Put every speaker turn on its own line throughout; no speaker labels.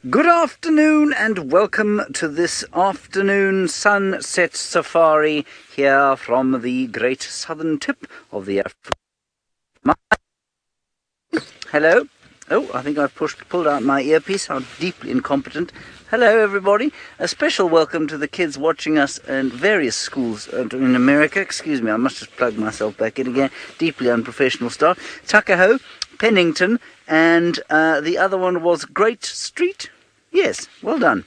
Good afternoon and welcome to this afternoon sunset safari here from the great southern tip of the African. Hello. Oh, I think I've pulled out my earpiece. I'm deeply incompetent. Hello, everybody. A special welcome to the kids watching us in various schools in America. Excuse me, I must just plug myself back in again. Deeply unprofessional start. Tuckahoe, Pennington, and the other one was Great Street. Yes, well done.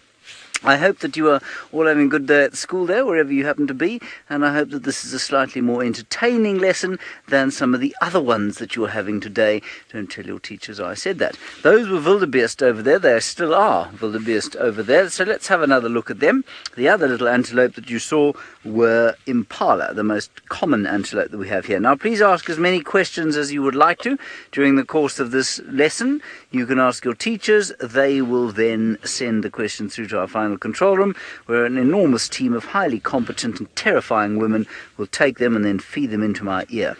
I hope that you are all having a good day at school there, wherever you happen to be, and I hope that this is a slightly more entertaining lesson than some of the other ones that you're having today. Don't tell your teachers I said that. Those were wildebeest over there. They still are wildebeest over there, so let's have another look at them. The other little antelope that you saw were Impala, the most common antelope that we have here. Now, please ask as many questions as you would like to during the course of this lesson. You can ask your teachers. They will then send the questions through to our final control room, where an enormous team of highly competent and terrifying women will take them and then feed them into my ear.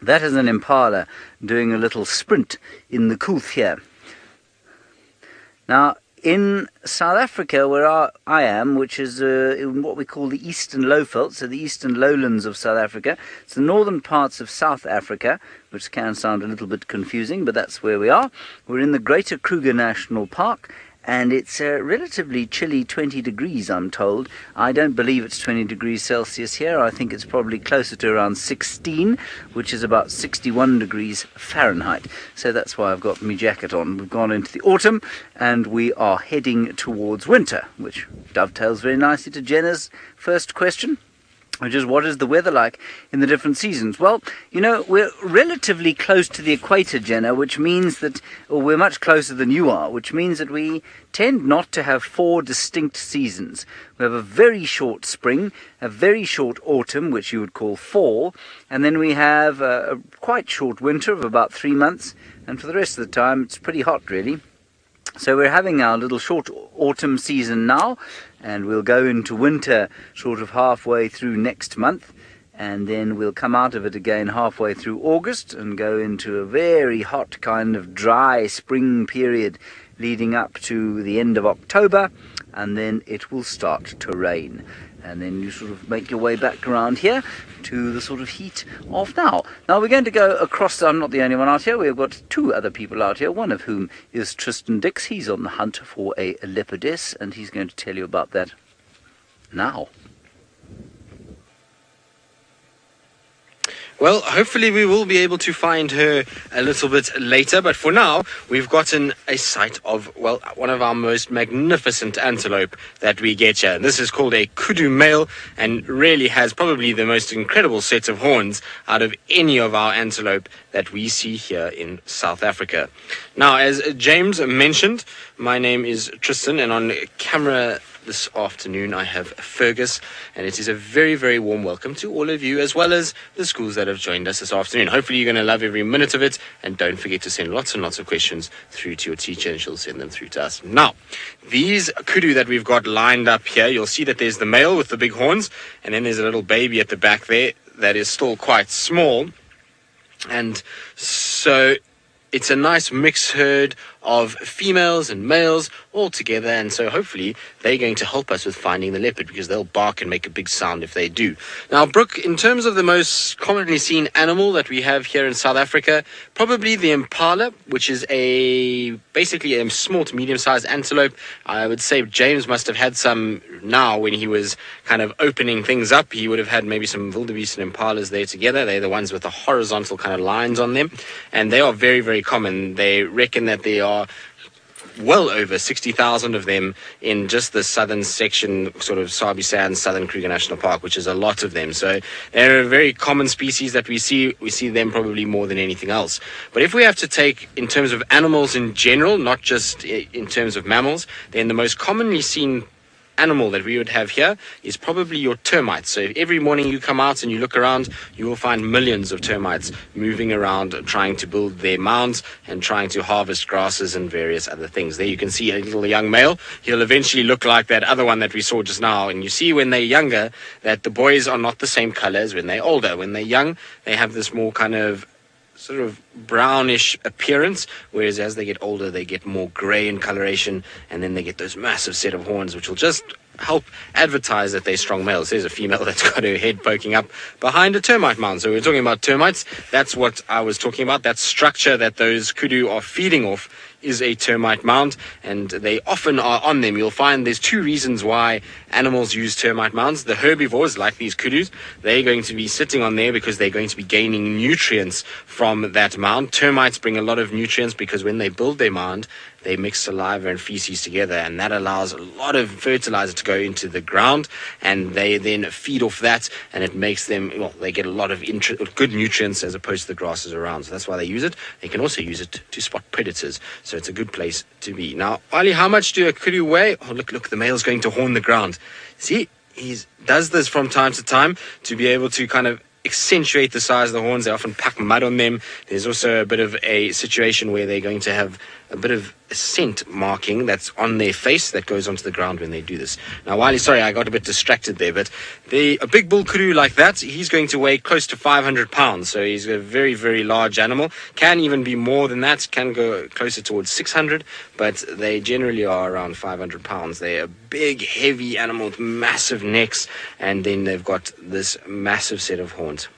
That is an impala doing a little sprint in the couth here. Now, in South Africa, where I am, which is in what we call the eastern lowveld, so the eastern lowlands of South Africa, it's the northern parts of South Africa, which can sound a little bit confusing, but that's where we are. We're in the Greater Kruger National Park, and it's a relatively chilly 20 degrees, I'm told. I don't believe it's 20 degrees Celsius here. I think it's probably closer to around 16, which is about 61 degrees Fahrenheit. So that's why I've got my jacket on. We've gone into the autumn, and we are heading towards winter, which dovetails very nicely to Jenna's first question, which is, what is the weather like in the different seasons? Well, you know, we're relatively close to the equator, Jenna, which means that, or we're much closer than you are, which means that we tend not to have 4 distinct seasons. We have a very short spring, a very short autumn, which you would call fall, and then we have a quite short winter of about 3 months, and for the rest of the time, it's pretty hot, really. So we're having our little short autumn season now, and we'll go into winter sort of halfway through next month, and then we'll come out of it again halfway through August and go into a very hot kind of dry spring period leading up to the end of October, and then it will start to rain. And then you sort of make your way back around here to the sort of heat of now. Now we're going to go across. I'm not the only one out here. We've got 2 other people out here, one of whom is Tristan Dix. He's on the hunt for a leopardess, and he's going to tell you about that now.
Well, hopefully we will be able to find her a little bit later, but for now, we've gotten a sight of, well, one of our most magnificent antelope that we get here. This is called a Kudu male, and really has probably the most incredible set of horns out of any of our antelope that we see here in South Africa. Now, as James mentioned, my name is Tristan, and on camera this afternoon I have Fergus, and it is a very, very warm welcome to all of you, as well as the schools that have joined us this afternoon. Hopefully you're going to love every minute of it, and don't forget to send lots and lots of questions through to your teacher, and she'll send them through to us. Now, these kudu that we've got lined up here, you'll see that there's the male with the big horns, and then there's a little baby at the back there that is still quite small, and so it's a nice mixed herd of females and males all together, and so hopefully they're going to help us with finding the leopard, because they'll bark and make a big sound if they do. Now, Brooke, in terms of the most commonly seen animal that we have here in South Africa, probably the impala, which is basically a small to medium-sized antelope. I would say James must have had some now when he was kind of opening things up. He would have had maybe some wildebeest and impalas there together. They're the ones with the horizontal kind of lines on them, and they are very, very common. They reckon that there are well over 60,000 of them in just the southern section, sort of Sabi Sands, Southern Kruger National Park, which is a lot of them. So they're a very common species that we see. We see them probably more than anything else. But if we have to take in terms of animals in general, not just in terms of mammals, then the most commonly seen animal that we would have here is probably your termites. So every morning you come out and you look around, you will find millions of termites moving around trying to build their mounds and trying to harvest grasses and various other things. There you can see a little young male. He'll eventually look like that other one that we saw just now, and you see when they're younger that the boys are not the same color as when they're older. When they're young, they have this more kind of sort of brownish appearance, whereas as they get older they get more grey in coloration, and then they get those massive set of horns which will just help advertise that they're strong males. There's a female that's got her head poking up behind a termite mound. So we're talking about termites. That's what I was talking about. That structure that those kudu are feeding off is a termite mound, and they often are on them. You'll find there's two reasons why animals use termite mounds. The herbivores, like these kudus, they're going to be sitting on there because they're going to be gaining nutrients from that mound. Termites bring a lot of nutrients because when they build their mound, they mix saliva and feces together, and that allows a lot of fertilizer to go into the ground, and they then feed off that, and it makes them, well, they get a lot of good nutrients as opposed to the grasses around. So that's why they use it. They can also use it to spot predators, so it's a good place to be. Now, Ali, how much do a kudu weigh? Oh, look, the male's going to horn the ground. See, he does this from time to time to be able to kind of accentuate the size of the horns. They often pack mud on them. There's also a bit of a situation where they're going to have a bit of a scent marking that's on their face that goes onto the ground when they do this. Now, Wiley, sorry, I got a bit distracted there, but a big bull kudu like that, he's going to weigh close to 500 pounds. So he's a very, very large animal. Can even be more than that, can go closer towards 600, but they generally are around 500 pounds. They're a big, heavy animal with massive necks, and then they've got this massive set of horns.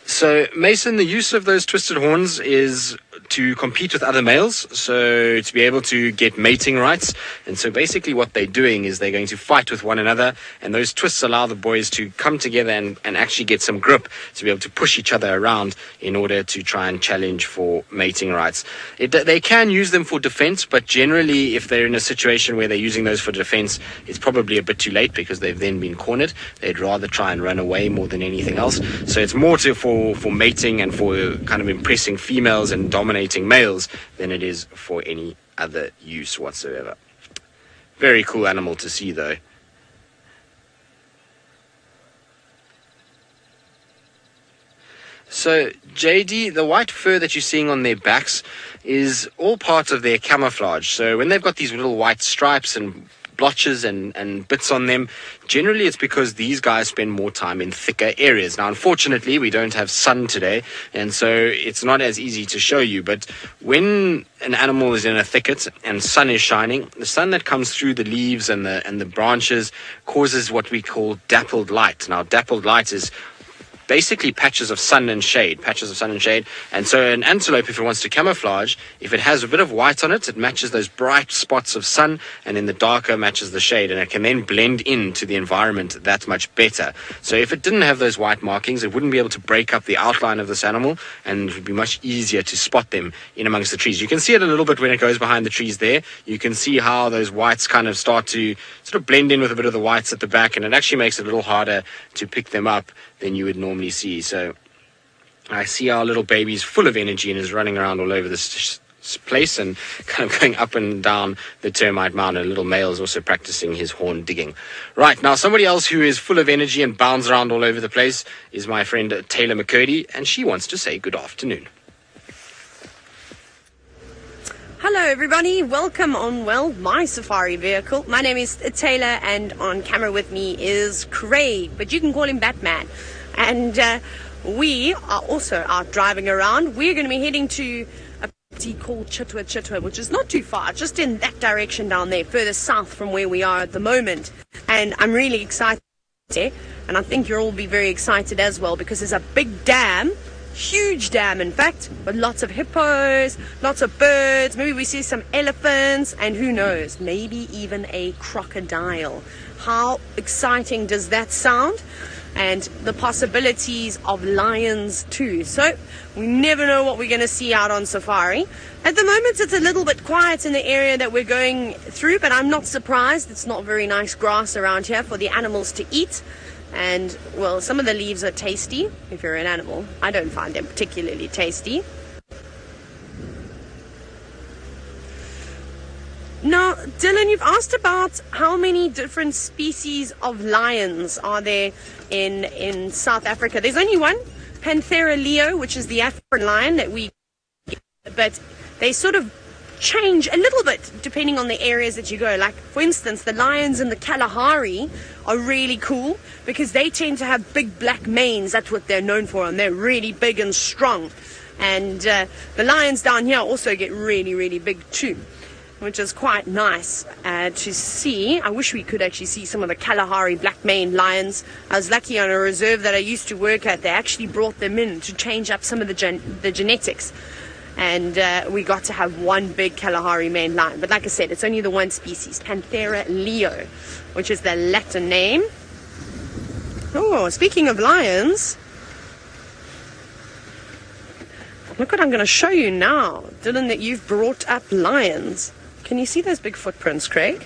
So, Mason, the use of those twisted horns is to compete with other males, so to be able to get mating rights. And so basically what they're doing is they're going to fight with one another, and those twists allow the boys to come together and actually get some grip to be able to push each other around in order to try and challenge for mating rights. They can use them for defense, but generally if they're in a situation where they're using those for defense, it's probably a bit too late because they've then been cornered. They'd rather try and run away more than anything else. So it's more for mating and for kind of impressing females and dominating males than it is for any other use whatsoever. Very cool animal to see, though. So, JD, the white fur that you're seeing on their backs is all part of their camouflage. So when they've got these little white stripes and blotches and bits on them, generally it's because these guys spend more time in thicker areas. Now, unfortunately, we don't have sun today, and so it's not as easy to show you, but when an animal is in a thicket and sun is shining, the sun that comes through the leaves and the branches causes what we call dappled light. Now, dappled light is basically patches of sun and shade. And so an antelope, if it wants to camouflage, if it has a bit of white on it, it matches those bright spots of sun, and then the darker matches the shade, and it can then blend into the environment that much better. So if it didn't have those white markings, it wouldn't be able to break up the outline of this animal, and it would be much easier to spot them in amongst the trees. You can see it a little bit when it goes behind the trees there. You can see how those whites kind of start to sort of blend in with a bit of the whites at the back, and it actually makes it a little harder to pick them up than you would normally see. So I see our little baby's full of energy and is running around all over this place and kind of going up and down the termite mound. And a little male is also practicing his horn digging. Right, now somebody else who is full of energy and bounds around all over the place is my friend Taylor McCurdy, and she wants to say good afternoon.
Hello everybody, welcome on, my safari vehicle. My name is Taylor, and on camera with me is Craig, but you can call him Batman. And we are also out driving around. We're going to be heading to a city called Chitwa, which is not too far, just in that direction down there, further south from where we are at the moment. And I'm really excited, and I think you'll all be very excited as well, because there's a big dam. Huge dam, in fact, with lots of hippos, lots of birds. Maybe we see some elephants, and who knows, maybe even a crocodile. How exciting does that sound? And the possibilities of lions too. So we never know what we're going to see out on safari. At the moment it's a little bit quiet in the area that we're going through, but I'm not surprised. It's not very nice grass around here for the animals to eat. And, well, some of the leaves are tasty if you're an animal. I don't find them particularly tasty. Now, Dylan, you've asked about how many different species of lions are there in South Africa. There's only one, Panthera leo, which is the African lion that we get, but they sort of change a little bit depending on the areas that you go. Like, for instance, the lions in the Kalahari are really cool because they tend to have big black manes. That's what they're known for, and they're really big and strong. And the lions down here also get really, really big too, which is quite nice to see. I wish we could actually see some of the Kalahari black maned lions. I was lucky on a reserve that I used to work at. They actually brought them in to change up some of the genetics. And we got to have one big Kalahari maned lion. But like I said, it's only the one species, Panthera leo, which is the Latin name. Oh, speaking of lions, look what I'm going to show you now. Dylan, that you've brought up lions. Can you see those big footprints, Craig?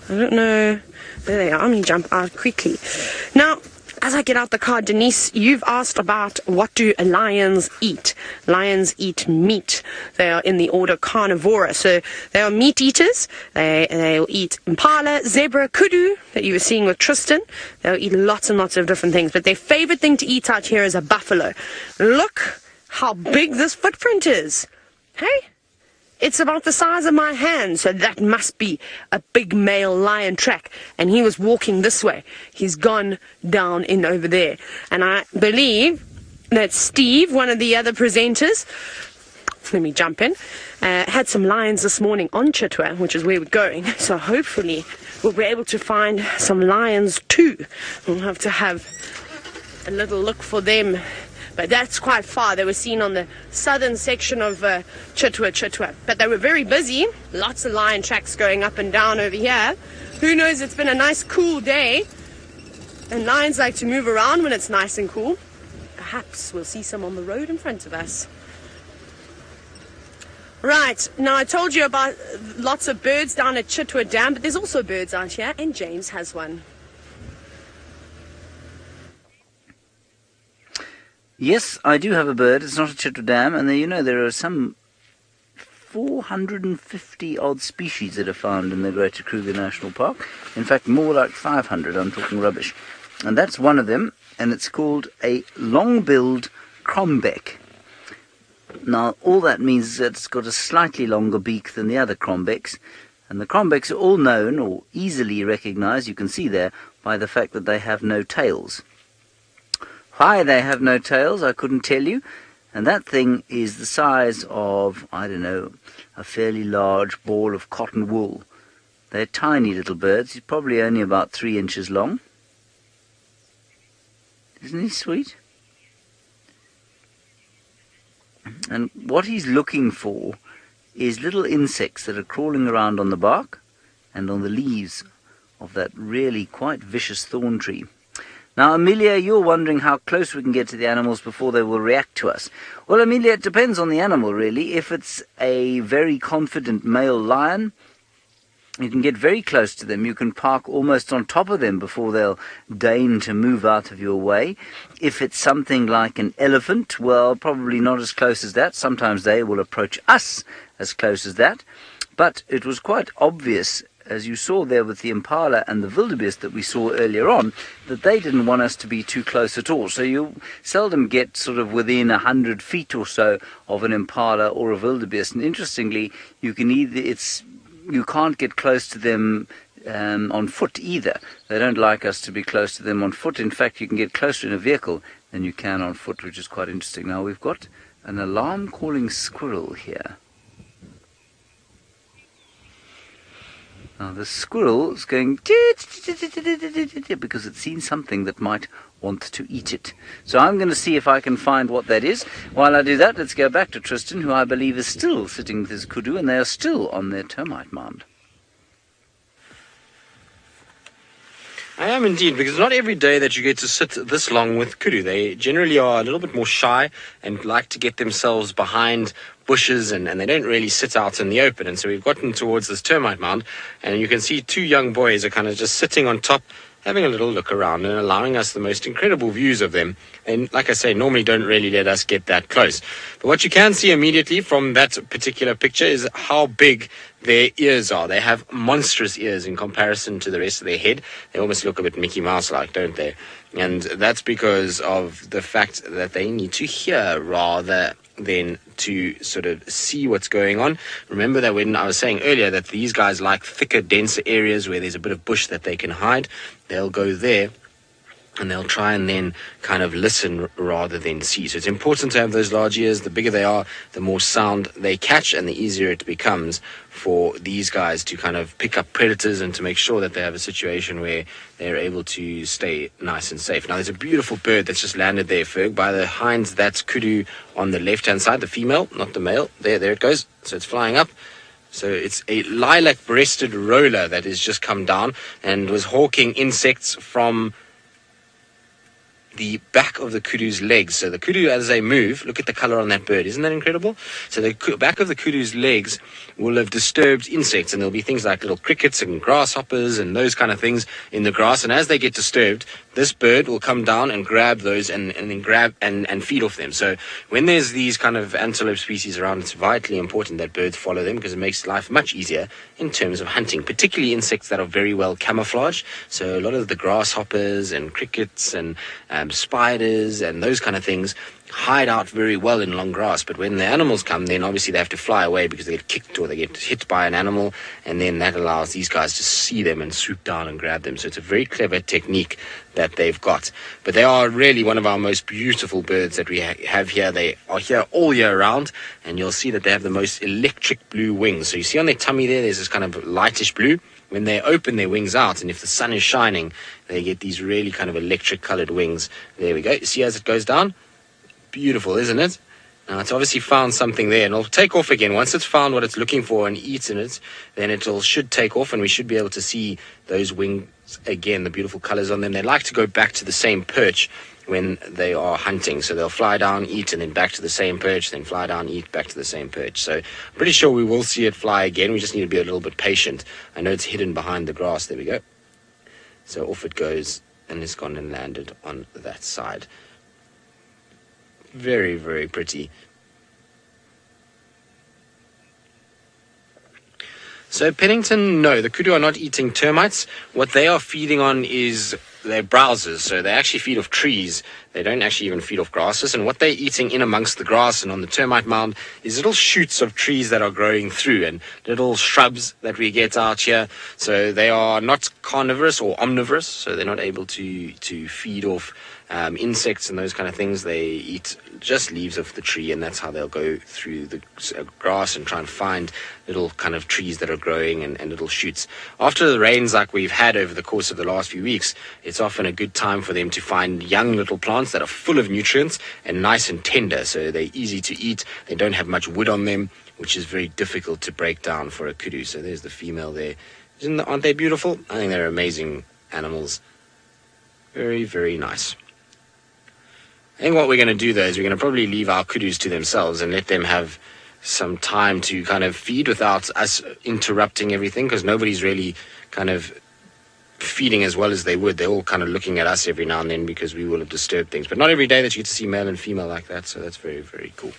I don't know. There they are. Let me jump out quickly. Now, as I get out the car, Denise, you've asked about what do lions eat. Lions eat meat. They are in the order carnivora. So they are meat eaters. They'll eat impala, zebra, kudu that you were seeing with Tristan. They'll eat lots and lots of different things. But their favorite thing to eat out here is a buffalo. Look how big this footprint is. Hey? It's about the size of my hand, so that must be a big male lion track. And he was walking this way. He's gone down in over there. And I believe that Steve, one of the other presenters, let me jump in, had some lions this morning on Chitwa, which is where we're going. So hopefully we'll be able to find some lions too. We'll have to have a little look for them. But that's quite far. They were seen on the southern section of Chitwa. But they were very busy. Lots of lion tracks going up and down over here. Who knows, it's been a nice cool day. And lions like to move around when it's nice and cool. Perhaps we'll see some on the road in front of us. Right, now I told you about lots of birds down at Chitwa Dam, but there's also birds out here, and James has one.
Yes, I do have a bird. It's not a Chitwa Dam, and there are some 450 odd species that are found in the Greater Kruger National Park. In fact, more like 500. I'm talking rubbish. And that's one of them, and it's called a long-billed crombeck. Now, all that means is that it's got a slightly longer beak than the other crombecks, and the crombecks are all known or easily recognized, you can see there, by the fact that they have no tails. Why they have no tails, I couldn't tell you. And that thing is the size of, I don't know, a fairly large ball of cotton wool. They're tiny little birds. He's probably only about 3 inches long. Isn't he sweet? And what he's looking for is little insects that are crawling around on the bark and on the leaves of that really quite vicious thorn tree. Now, Amelia, you're wondering how close we can get to the animals before they will react to us. Well, Amelia, it depends on the animal, really. If it's a very confident male lion, you can get very close to them. You can park almost on top of them before they'll deign to move out of your way. If it's something like an elephant, well, probably not as close as that. Sometimes they will approach us as close as that. But it was quite obvious, as you saw there with the impala and the wildebeest that we saw earlier on, that they didn't want us to be too close at all. So you seldom get sort of within 100 feet or so of an impala or a wildebeest. And interestingly, you can't get close to them on foot either. They don't like us to be close to them on foot. In fact, you can get closer in a vehicle than you can on foot, which is quite interesting. Now, we've got an alarm-calling squirrel here. Now the squirrel is going because it's seen something that might want to eat it. So I'm going to see if I can find what that is. While I do that, let's go back to Tristan, who I believe is still sitting with his kudu, and they are still on their termite mound.
I am indeed, because not every day that you get to sit this long with kudu. They generally are a little bit more shy and like to get themselves behind bushes, and they don't really sit out in the open. And so we've gotten towards this termite mound, and you can see 2 young boys are kind of just sitting on top, having a little look around and allowing us the most incredible views of them. And like I say, normally don't really let us get that close. But what you can see immediately from that particular picture is how big their ears are. They have monstrous ears in comparison to the rest of their head. They almost look a bit Mickey Mouse-like, don't they? And that's because of the fact that they need to hear rather then to sort of see what's going on. Remember that when I was saying earlier that these guys like thicker, denser areas where there's a bit of bush that they can hide, they'll go there and they'll try and then kind of listen rather than see. So it's important to have those large ears. The bigger they are, the more sound they catch, and the easier it becomes for these guys to kind of pick up predators and to make sure that they have a situation where they're able to stay nice and safe. Now, there's a beautiful bird that's just landed there, Ferg. By the hinds, that's Kudu on the left-hand side, the female, not the male. There it goes. So it's flying up. So it's a lilac-breasted roller that has just come down and was hawking insects from the back of the kudu's legs. So the kudu, as they move, look at the color on that bird. Isn't that incredible? So the back of the kudu's legs will have disturbed insects, and there'll be things like little crickets and grasshoppers and those kind of things in the grass. And as they get disturbed, this bird will come down and grab those and then grab and feed off them. So when there's these kind of antelope species around, it's vitally important that birds follow them, because it makes life much easier in terms of hunting, particularly insects that are very well camouflaged. So a lot of the grasshoppers and crickets and spiders and those kind of things hide out very well in long grass, but when the animals come, then obviously they have to fly away because they get kicked or they get hit by an animal, and then that allows these guys to see them and swoop down and grab them. So it's a very clever technique that they've got. But they are really one of our most beautiful birds that we have here. They are here all year round, and you'll see that they have the most electric blue wings. So you see on their tummy there's this kind of lightish blue. When they open their wings out, and if the sun is shining, they get these really kind of electric colored wings. There we go. See as it goes down? Beautiful, isn't it? Now, it's obviously found something there, and it'll take off again. Once it's found what it's looking for and eaten it, then it should take off, and we should be able to see those wings again, the beautiful colors on them. They like to go back to the same perch when they are hunting. So they'll fly down, eat, and then back to the same perch, then fly down, eat, back to the same perch. So I'm pretty sure we will see it fly again. We just need to be a little bit patient. I know it's hidden behind the grass. There we go. So off it goes, and it's gone and landed on that side. Very, very pretty. So Pennington, no, the kudu are not eating termites. What they are feeding on is their browsers. So they actually feed off trees. They don't actually even feed off grasses. And what they're eating in amongst the grass and on the termite mound is little shoots of trees that are growing through and little shrubs that we get out here. So they are not carnivorous or omnivorous. So they're not able to feed off insects and those kind of things. They eat just leaves of the tree, and that's how they'll go through the grass and try and find little kind of trees that are growing and little shoots. After the rains like we've had over the course of the last few weeks, it's often a good time for them to find young little plants that are full of nutrients and nice and tender. So they're easy to eat. They don't have much wood on them, which is very difficult to break down for a kudu. So there's the female there. Aren't they beautiful? I think they're amazing animals. Very, very nice. I think what we're going to do, though, is we're going to probably leave our kudus to themselves and let them have some time to kind of feed without us interrupting everything, because nobody's really kind of feeding as well as they would. They're all kind of looking at us every now and then because we will have disturbed things. But not every day that you get to see male and female like that, so that's very, very cool.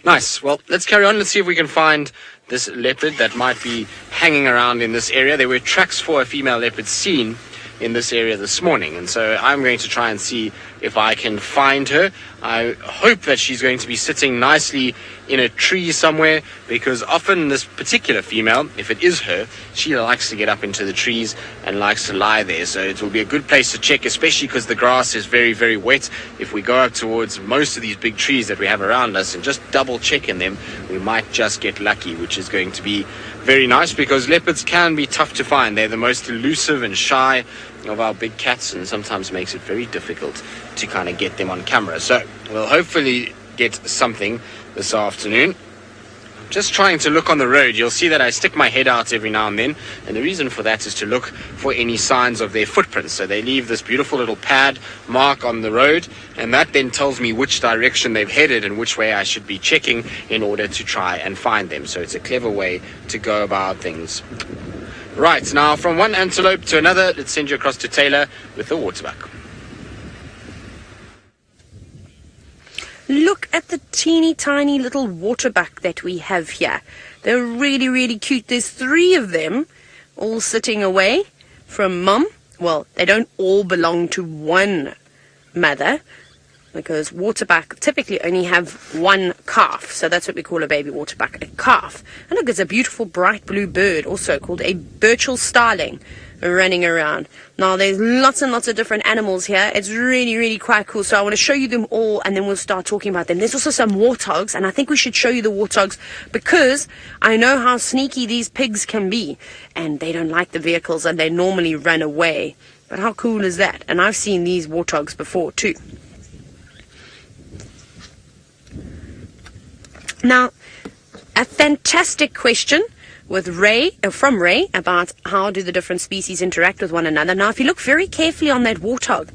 Nice. Well, let's carry on. Let's see if we can find this leopard that might be hanging around in this area. There were tracks for a female leopard seen in this area this morning, and so I'm going to try and see if I can find her. I hope that she's going to be sitting nicely in a tree somewhere, because often this particular female, if it is her, she likes to get up into the trees and likes to lie there. So it will be a good place to check, especially because the grass is very, very wet. If we go up towards most of these big trees that we have around us and just double check in them, we might just get lucky, which is going to be very nice, because leopards can be tough to find. They're the most elusive and shy of our big cats, and sometimes makes it very difficult to kind of get them on camera. So we'll hopefully get something this afternoon. Just trying to look on the road. You'll see that I stick my head out every now and then, and the reason for that is to look for any signs of their footprints. So they leave this beautiful little pad mark on the road, and that then tells me which direction they've headed and which way I should be checking in order to try and find them. So it's a clever way to go about things. Right, now from one antelope to another, let's send you across to Taylor with the Waterbuck.
Look at the teeny tiny little waterbuck that we have here. They're really, really cute. There's 3 of them all sitting away from mum. Well, they don't all belong to one mother. because waterbuck typically only have one calf, so that's what we call a baby waterbuck, a calf. And look, it's a beautiful bright blue bird, also called a Burchell starling, running around. Now, there's lots and lots of different animals here. It's really, really quite cool. So I want to show you them all, and then we'll start talking about them. There's also some warthogs, and I think we should show you the warthogs because I know how sneaky these pigs can be, and they don't like the vehicles, and they normally run away. But how cool is that? And I've seen these warthogs before too. Now, a fantastic question from Ray about how do the different species interact with one another. Now, if you look very carefully on that warthog,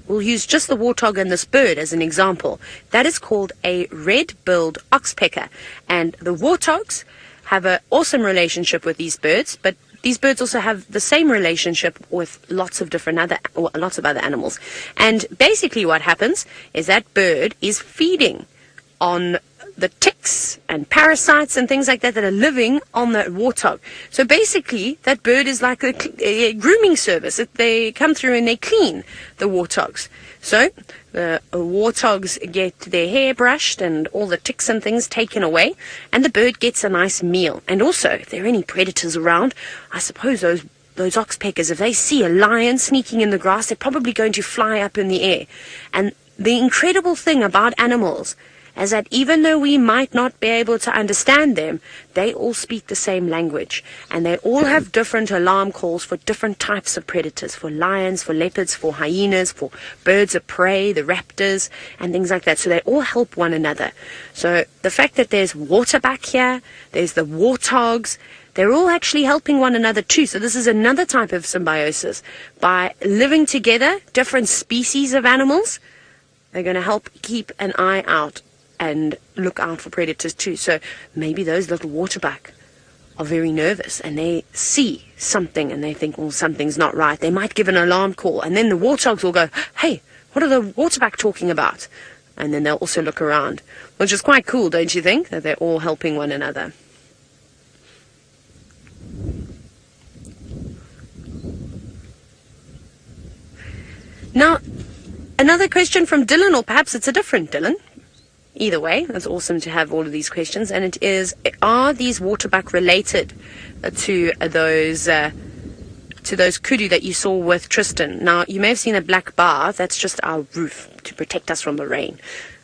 we'll use just the warthog and this bird as an example. That is called a red-billed oxpecker. And the warthogs have an awesome relationship with these birds, but these birds also have the same relationship with lots of other animals. And basically what happens is that bird is feeding on the ticks and parasites and things like that that are living on that warthog. So basically, that bird is like a grooming service. They come through and they clean the warthogs. So the warthogs get their hair brushed and all the ticks and things taken away, and the bird gets a nice meal. And also, if there are any predators around, I suppose those oxpeckers, if they see a lion sneaking in the grass, they're probably going to fly up in the air. And the incredible thing about animals is that even though we might not be able to understand them, they all speak the same language. And they all have different alarm calls for different types of predators, for lions, for leopards, for hyenas, for birds of prey, the raptors, and things like that. So they all help one another. So the fact that there's waterbuck here, there's the warthogs, they're all actually helping one another too. So this is another type of symbiosis. By living together, different species of animals, they're going to help keep an eye out and look out for predators too. So maybe those little waterbuck are very nervous and they see something and they think, well, something's not right. They might give an alarm call, and then the warthogs will go, hey, what are the waterbuck talking about? And then they'll also look around, which is quite cool, don't you think, that they're all helping one another. Now, another question from Dylan, or perhaps it's a different Dylan. Either way, it's awesome to have all of these questions, and it is, are these waterbuck related to those kudu that you saw with Tristan? Now, you may have seen a black bar. That's just our roof to protect us from the rain.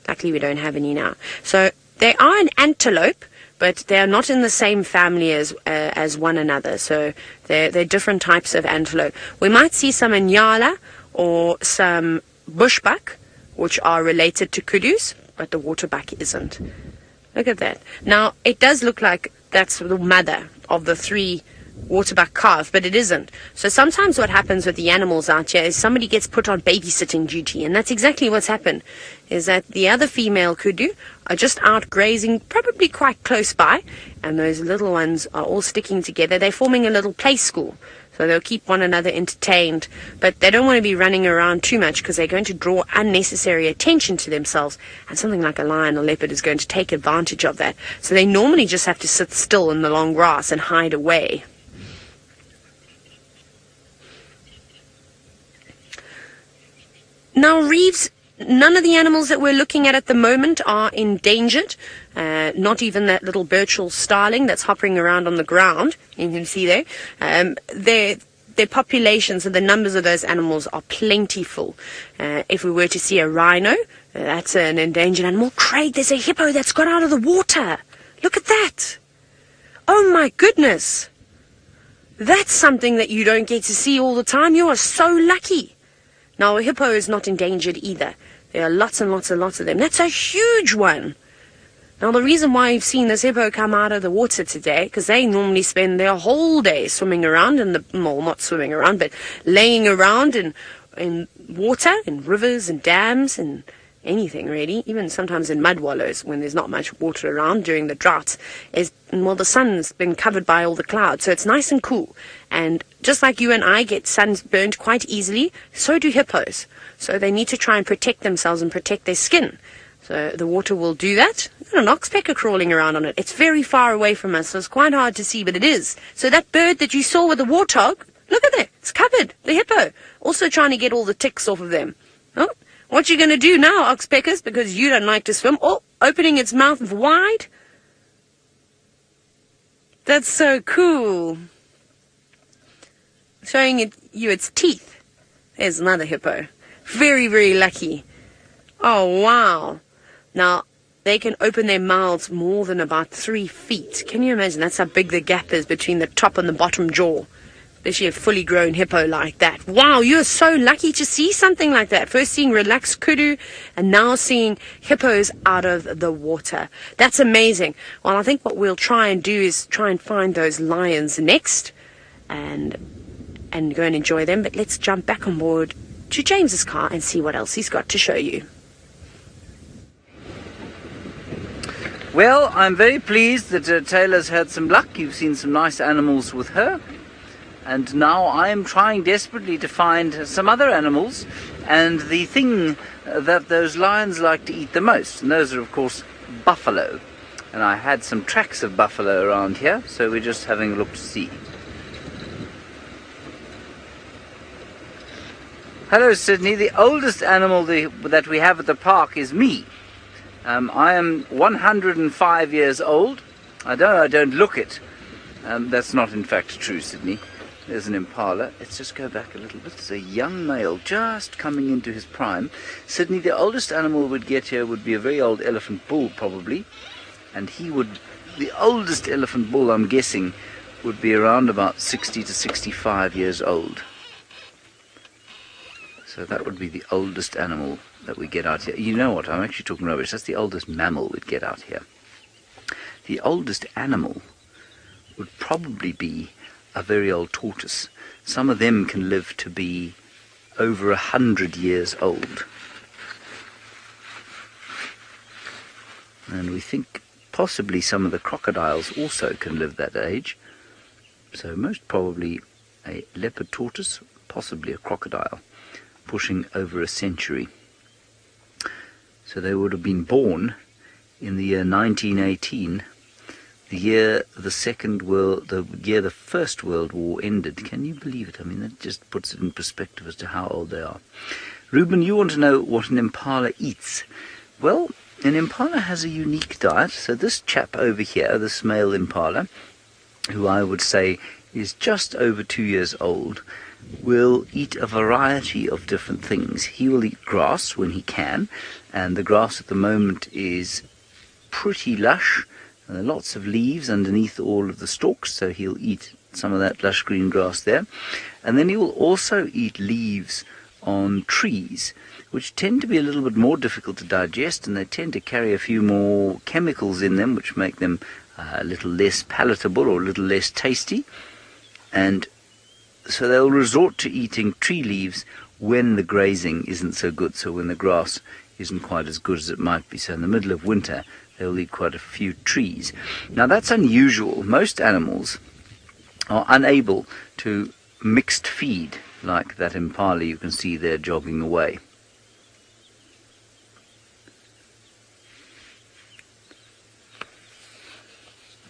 Luckily, we don't have any now. So they are an antelope, but they are not in the same family as one another. So they're different types of antelope. We might see some Niala or some bushbuck, which are related to kudus, but the waterbuck isn't. Look at that. Now, it does look like that's the mother of the three waterbuck calves, but it isn't. So sometimes what happens with the animals out here is somebody gets put on babysitting duty, and that's exactly what's happened, is that the other female kudu are just out grazing, probably quite close by, and those little ones are all sticking together. They're forming a little play school. So they'll keep one another entertained, but they don't want to be running around too much because they're going to draw unnecessary attention to themselves, and something like a lion or leopard is going to take advantage of that. So they normally just have to sit still in the long grass and hide away. Now, Reeves, none of the animals that we're looking at the moment are endangered. Not even that little Burchell starling that's hopping around on the ground. You can see there. Their populations and the numbers of those animals are plentiful. If we were to see a rhino, that's an endangered animal. Craig, there's a hippo that's got out of the water. Look at that. Oh my goodness. That's something that you don't get to see all the time. You are so lucky. Now, a hippo is not endangered either. There are lots and lots and lots of them. That's a huge one. Now, the reason why you've seen this hippo come out of the water today, because they normally spend their whole day swimming around not swimming around, but laying around in water, in rivers and dams and anything really, even sometimes in mud wallows when there's not much water around during the droughts, the sun's been covered by all the clouds, so it's nice and cool. And just like you and I get sunburned quite easily, so do hippos. So they need to try and protect themselves and protect their skin. So the water will do that. There's an oxpecker crawling around on it. It's very far away from us, so it's quite hard to see, but it is. So that bird that you saw with the warthog, look at that. It's covered. The hippo. Also trying to get all the ticks off of them. Oh, What you going to do now, Oxpeckers, because you don't like to swim? Oh, opening its mouth wide. That's so cool. Showing you its teeth. There's another hippo. Very, very lucky. Oh, wow. Now, they can open their mouths more than about 3 feet. Can you imagine? That's how big the gap is between the top and the bottom jaw. Especially a fully grown hippo like that. Wow, you're so lucky to see something like that. First seeing relaxed kudu, and now seeing hippos out of the water. That's amazing. Well, I think what we'll try and do is try and find those lions next, and go and enjoy them. But let's jump back on board to James's car and see what else he's got to show you.
Well, I'm very pleased that Taylor's had some luck. You've seen some nice animals with her. And now I'm trying desperately to find some other animals and the thing that those lions like to eat the most. And those are, of course, buffalo. And I had some tracks of buffalo around here, so we're just having a look to see. Hello, Sydney. The oldest animal that we have at the park is me. I am 105 years old. I don't look it. That's not in fact true, Sydney. There's an Impala. Let's just go back a little bit. It's a young male just coming into his prime. Sydney, the oldest animal we'd get here would be a very old elephant bull, probably. And the oldest elephant bull, I'm guessing, would be around about 60 to 65 years old. So that would be the oldest animal that we get out here. You know what? I'm actually talking rubbish. That's the oldest mammal we'd get out here. The oldest animal would probably be a very old tortoise. Some of them can live to be over 100 years old. And we think possibly some of the crocodiles also can live that age. So most probably a leopard tortoise, possibly a crocodile, pushing over a century. So they would have been born in the year 1918, the year the First World War ended. Can you believe it? I mean, that just puts it in perspective as to how old they are. Ruben, you want to know what an impala eats? Well, an impala has a unique diet. So this chap over here, this male impala, who I would say is just over 2 years old, will eat a variety of different things. He will eat grass when he can, and the grass at the moment is pretty lush. There are lots of leaves underneath all of the stalks, so he'll eat some of that lush green grass there. And then he will also eat leaves on trees, which tend to be a little bit more difficult to digest, and they tend to carry a few more chemicals in them, which make them a little less palatable or a little less tasty. And so they'll resort to eating tree leaves when the grazing isn't so good, so when the grass isn't quite as good as it might be. So in the middle of winter, they'll eat quite a few trees. Now that's unusual. Most animals are unable to mixed feed, like that impala you can see there jogging away.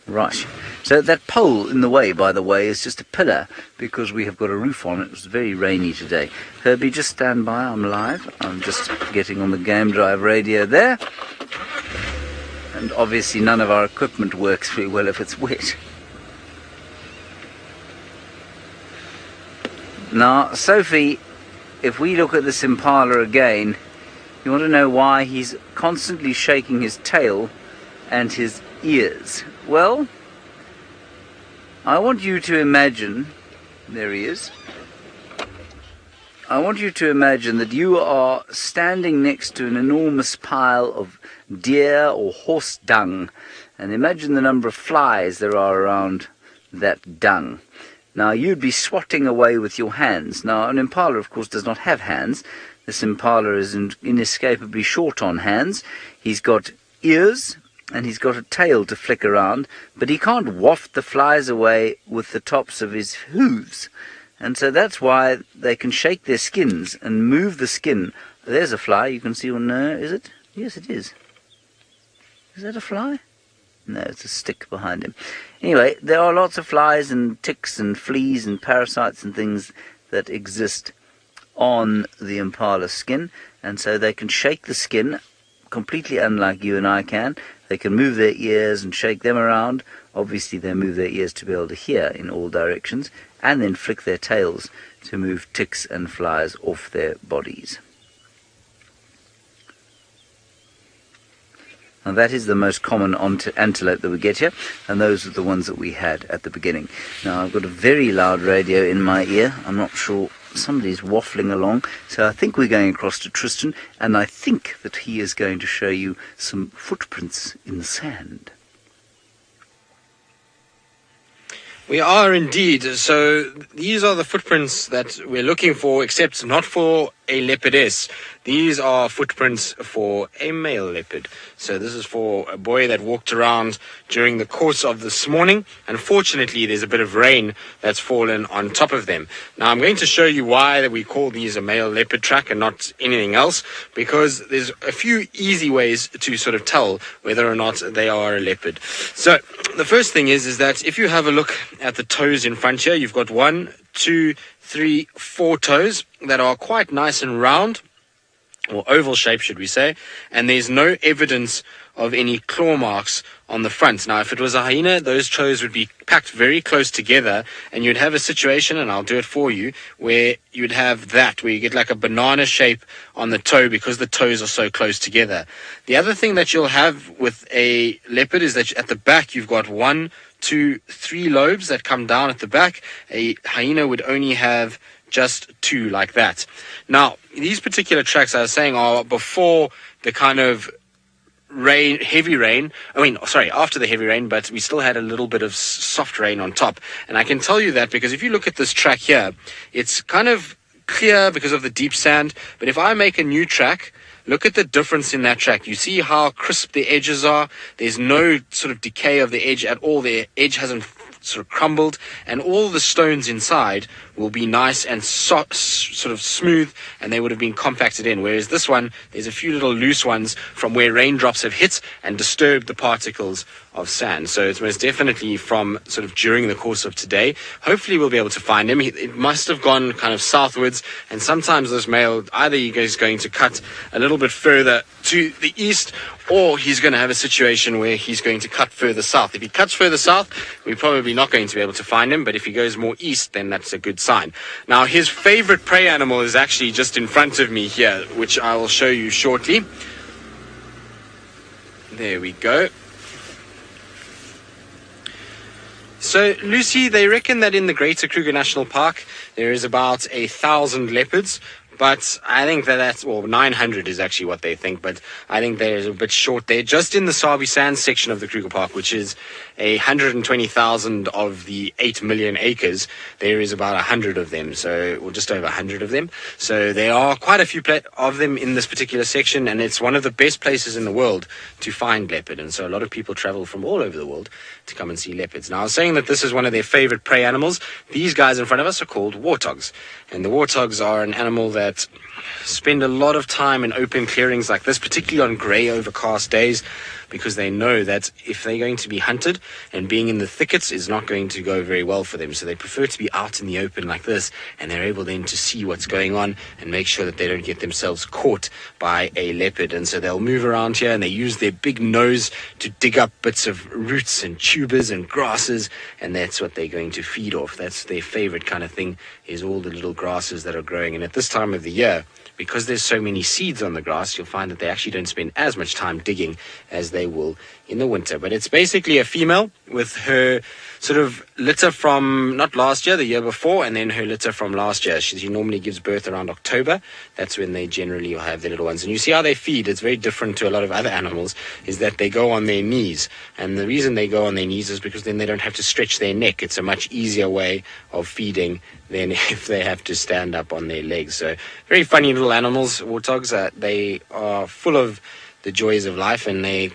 Right, so that pole in the way, by the way, is just a pillar because we have got a roof on it. It was very rainy today. Herbie, just stand by, I'm live. I'm just getting on the game drive radio there. And obviously none of our equipment works very well if it's wet. Now, Sophie, if we look at this impala again, you want to know why he's constantly shaking his tail and his ears. Well, I want you to imagine, there he is, I want you to imagine that you are standing next to an enormous pile of deer or horse dung, and imagine the number of flies there are around that dung. Now, you'd be swatting away with your hands. Now, an impala, of course, does not have hands. This impala is inescapably short on hands. He's got ears, and he's got a tail to flick around, but he can't waft the flies away with the tops of his hooves. And so that's why they can shake their skins and move the skin. There's a fly, you can see on there, is it? Yes, it is. Is that a fly? No, it's a stick behind him. Anyway, there are lots of flies and ticks and fleas and parasites and things that exist on the impala skin, and so they can shake the skin completely unlike you and I can. They can move their ears and shake them around. Obviously they move their ears to be able to hear in all directions, and then flick their tails to move ticks and flies off their bodies. Now that is the most common antelope that we get here, and those are the ones that we had at the beginning. Now I've got a very loud radio in my ear. I'm not sure, somebody's waffling along, so I think we're going across to Tristan, and I think that he is going to show you some footprints in the sand.
We are indeed. So these are the footprints that we're looking for, except not for a leopardess. These are footprints for a male leopard. So this is for a boy that walked around during the course of this morning. Unfortunately, there's a bit of rain that's fallen on top of them. Now, I'm going to show you why that we call these a male leopard track and not anything else, because there's a few easy ways to sort of tell whether or not they are a leopard. So the first thing is that if you have a look at the toes in front here, you've got 1, 2, 3, 4 toes that are quite nice and round, or oval shape, should we say, and there's no evidence of any claw marks on the front. Now, if it was a hyena, those toes would be packed very close together, and you'd have a situation, and I'll do it for you, where you'd have that, where you get like a banana shape on the toe because the toes are so close together. The other thing that you'll have with a leopard is that at the back you've got 1, 2, 3 lobes that come down at the back. A hyena would only have just 2 like that. Now, these particular tracks I was saying are before the kind of heavy rain. After the heavy rain, but we still had a little bit of soft rain on top. And I can tell you that because if you look at this track here, it's kind of clear because of the deep sand. But if I make a new track, look at the difference in that track. You see how crisp the edges are. There's no sort of decay of the edge at all. The edge hasn't sort of crumbled, and all the stones inside will be nice and sort of smooth, and they would have been compacted in. Whereas this one, there's a few little loose ones from where raindrops have hit and disturbed the particles of sand. So it's most definitely from sort of during the course of today. Hopefully we'll be able to find him. It must have gone kind of southwards, and sometimes this male, either he's going to cut a little bit further to the east, or he's going to have a situation where he's going to cut further south. If he cuts further south, we're probably not going to be able to find him, but if he goes more east, then that's a good sign. Now, his favorite prey animal is actually just in front of me here, which I will show you shortly. There we go. So, Lucy, they reckon that in the Greater Kruger National Park, there is about 1,000 leopards. But I think that's, 900 is actually what they think, but I think they're a bit short there. Just in the Sabi Sands section of the Kruger Park, which is 120,000 of the 8 million acres, there is about 100 of them, or just over 100 of them. So there are quite a few of them in this particular section, and it's one of the best places in the world to find leopard. And so a lot of people travel from all over the world to come and see leopards. Now, I was saying that this is one of their favorite prey animals. These guys in front of us are called warthogs. And the warthogs are an animal that spend a lot of time in open clearings like this, particularly on grey overcast days, because they know that if they're going to be hunted, and being in the thickets is not going to go very well for them. So they prefer to be out in the open like this, and they're able then to see what's going on and make sure that they don't get themselves caught by a leopard. And so they'll move around here, and they use their big nose to dig up bits of roots and tubers and grasses, and that's what they're going to feed off. That's their favorite kind of thing, is all the little grasses that are growing. And at this time of the year, because there's so many seeds on the grass, you'll find that they actually don't spend as much time digging as they will in the winter. But it's basically a female with her sort of litter from not last year, the year before, and then her litter from last year. She normally gives birth around October. That's when they generally have their little ones. And you see how they feed. It's very different to a lot of other animals, is that they go on their knees. And the reason they go on their knees is because then they don't have to stretch their neck. It's a much easier way of feeding than if they have to stand up on their legs. So very funny little animals, warthogs. They are full of the joys of life, and they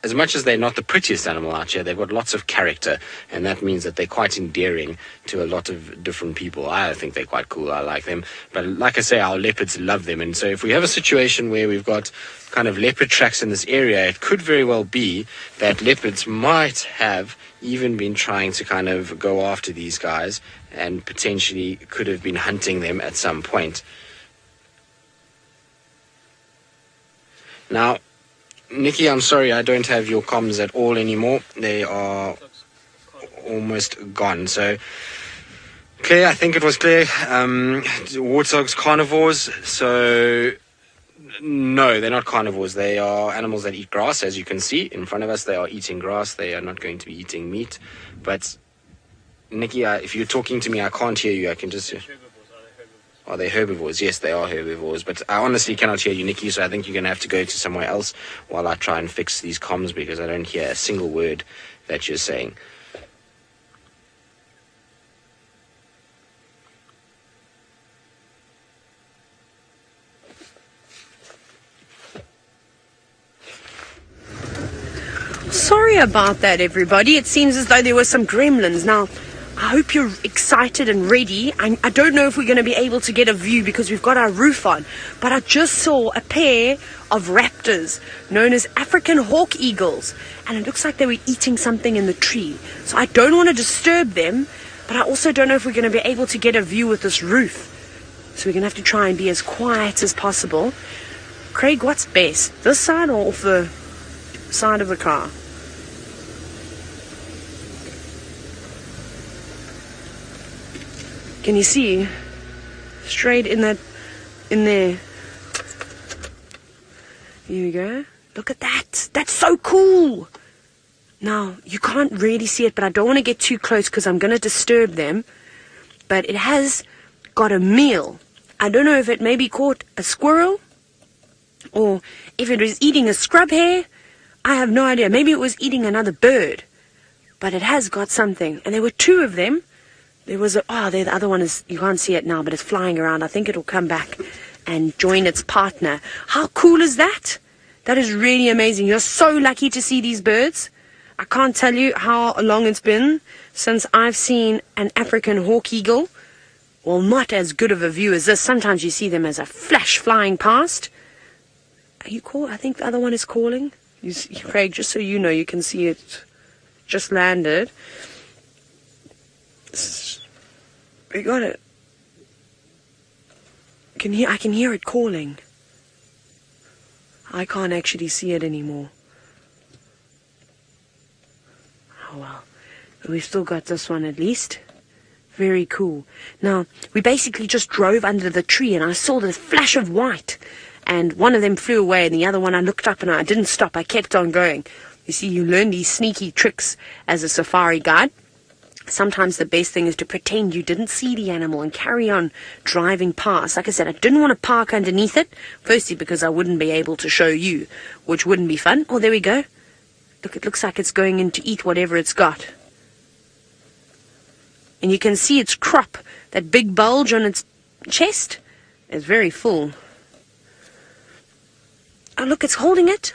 as much as they're not the prettiest animal out here, they've got lots of character, and that means that they're quite endearing to a lot of different people. I think they're quite cool. I like them. But like I say, our leopards love them. And so if we have a situation where we've got kind of leopard tracks in this area, it could very well be that leopards might have even been trying to kind of go after these guys and potentially could have been hunting them at some point. Now, Nikki, I'm sorry, I don't have your comms at all anymore. They are almost gone. So, Claire, I think it was Claire. Warthogs carnivores. So, no, they're not carnivores. They are animals that eat grass. As you can see in front of us, they are eating grass. They are not going to be eating meat. But, Nikki, if you're talking to me, I can't hear you. I can just... Are they herbivores? Yes, they are herbivores. But I honestly cannot hear you, Nikki, so I think you're going to have to go to somewhere else while I try and fix these comms, because I don't hear a single word that you're saying.
Sorry about that, everybody. It seems as though there were some gremlins. Now, I hope you're excited and ready. I don't know if we're going to be able to get a view because we've got our roof on, but I just saw a pair of raptors known as African hawk eagles, and it looks like they were eating something in the tree. So I don't want to disturb them, but I also don't know if we're going to be able to get a view with this roof. So we're going to have to try and be as quiet as possible. Craig, what's best? This side or off the side of the car? Can you see? Straight in there. Here we go. Look at that. That's so cool. Now, you can't really see it, but I don't want to get too close because I'm going to disturb them. But it has got a meal. I don't know if it maybe caught a squirrel or if it was eating a scrub hare. I have no idea. Maybe it was eating another bird. But it has got something. And there were two of them. There was the other one is, you can't see it now, but it's flying around. I think it'll come back and join its partner. How cool is that? That is really amazing. You're so lucky to see these birds. I can't tell you how long it's been since I've seen an African hawk eagle. Well, not as good of a view as this. Sometimes you see them as a flash flying past. Are you call? I think the other one is calling. Craig, just so you know, you can see it just landed. We got it. I can hear it calling. I can't actually see it anymore. Oh well. We've still got this one at least. Very cool. Now, we basically just drove under the tree and I saw the flash of white. And one of them flew away and the other one I looked up and I didn't stop. I kept on going. You see, you learn these sneaky tricks as a safari guide. Sometimes the best thing is to pretend you didn't see the animal and carry on driving past. Like I said, I didn't want to park underneath it. Firstly, because I wouldn't be able to show you, which wouldn't be fun. Oh, there we go. Look, it looks like it's going in to eat whatever it's got. And you can see its crop, that big bulge on its chest, is very full. Oh, look, it's holding it.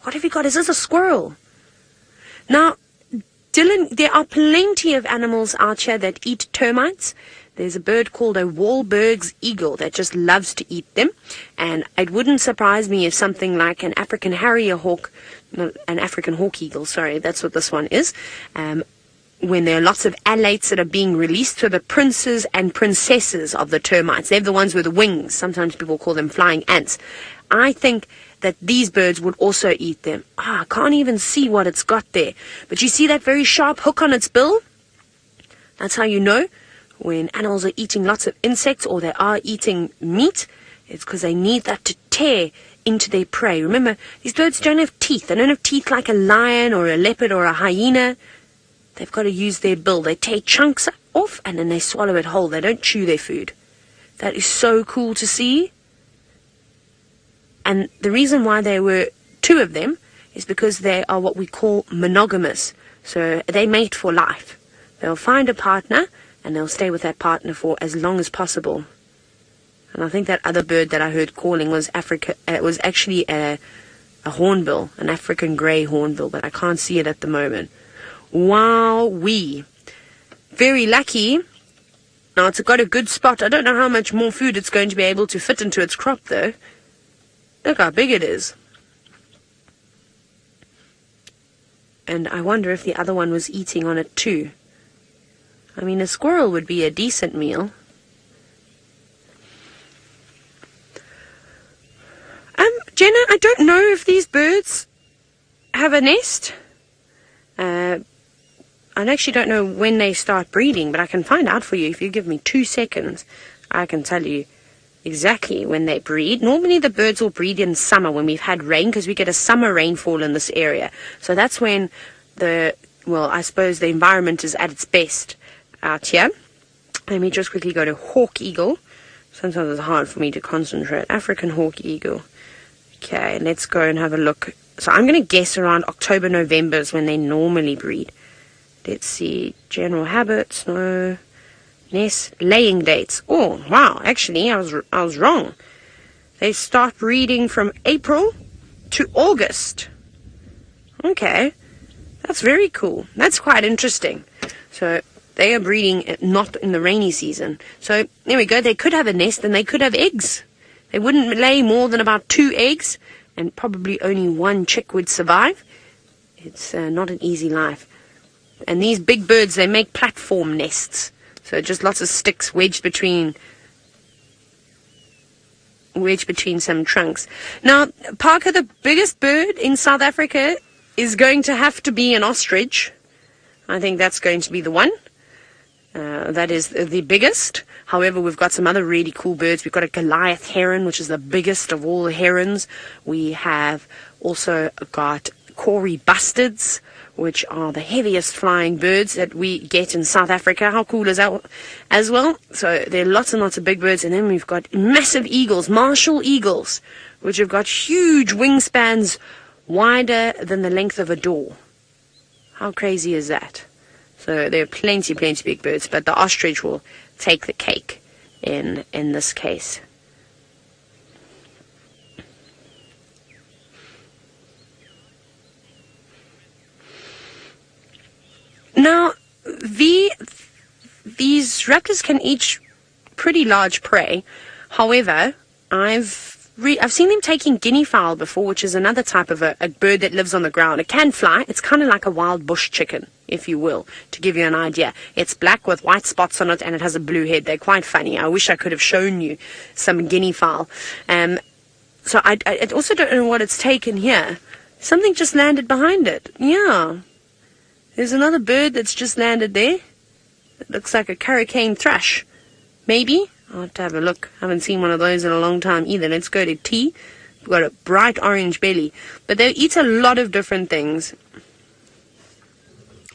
What have you got? Is this a squirrel? Now, Dylan, there are plenty of animals out here that eat termites. There's a bird called a Wahlberg's eagle that just loves to eat them. And it wouldn't surprise me if something like an African harrier hawk, no, an African hawk eagle, sorry, that's what this one is, when there are lots of alates that are being released to the princes and princesses of the termites. They're the ones with the wings. Sometimes people call them flying ants. I think that these birds would also eat them. I can't even see what it's got there. But you see that very sharp hook on its bill? That's how you know when animals are eating lots of insects or they are eating meat. It's because they need that to tear into their prey. Remember, these birds don't have teeth. They don't have teeth like a lion or a leopard or a hyena. They've got to use their bill. They tear chunks off and then they swallow it whole. They don't chew their food. That is so cool to see. And the reason why there were two of them is because they are what we call monogamous. So they mate for life. They'll find a partner and they'll stay with that partner for as long as possible. And I think that other bird that I heard calling was was actually a a hornbill, an African grey hornbill, but I can't see it at the moment. Wowee. Very lucky. Now it's got a good spot. I don't know how much more food it's going to be able to fit into its crop though. Look how big it is. And I wonder if the other one was eating on it too. I mean, a squirrel would be a decent meal. Jenna, I don't know if these birds have a nest. I actually don't know when they start breeding, but I can find out for you. If you give me 2 seconds, I can tell you exactly when they breed. Normally the birds will breed in summer when we've had rain, because we get a summer rainfall in this area. So that's when I suppose the environment is at its best out here. Let me just quickly go to hawk eagle. Sometimes it's hard for me to concentrate. African hawk eagle. Okay, let's go and have a look. So I'm going to guess around October, November is when they normally breed. Let's see. General habits, no. Nest, laying dates. Oh, wow. Actually, I was wrong. They start breeding from April to August. Okay. That's very cool. That's quite interesting. So they are breeding not in the rainy season. So there we go. They could have a nest and they could have eggs. They wouldn't lay more than about 2 eggs, and probably only 1 chick would survive. It's not an easy life. And these big birds, they make platform nests. So just lots of sticks wedged between some trunks. Now, Parker, the biggest bird in South Africa is going to have to be an ostrich. I think that's going to be the one. That is the biggest. However, we've got some other really cool birds. We've got a Goliath heron, which is the biggest of all the herons. We have also got Kori bustards, which are the heaviest flying birds that we get in South Africa. How cool is that as well? So there are lots and lots of big birds. And then we've got massive eagles, martial eagles, which have got huge wingspans wider than the length of a door. How crazy is that? So there are plenty big birds, but the ostrich will take the cake in this case. Now, these raptors can eat pretty large prey. However, I've seen them taking guinea fowl before, which is another type of a bird that lives on the ground. It can fly. It's kind of like a wild bush chicken, if you will, to give you an idea. It's black with white spots on it, and it has a blue head. They're quite funny. I wish I could have shown you some guinea fowl. So I also don't know what it's taken here. Something just landed behind it. Yeah. There's another bird that's just landed there. It looks like a hurricane thrush. Maybe. I'll have to have a look. I haven't seen one of those in a long time either. Let's go to T. We've got a bright orange belly. But they eat a lot of different things.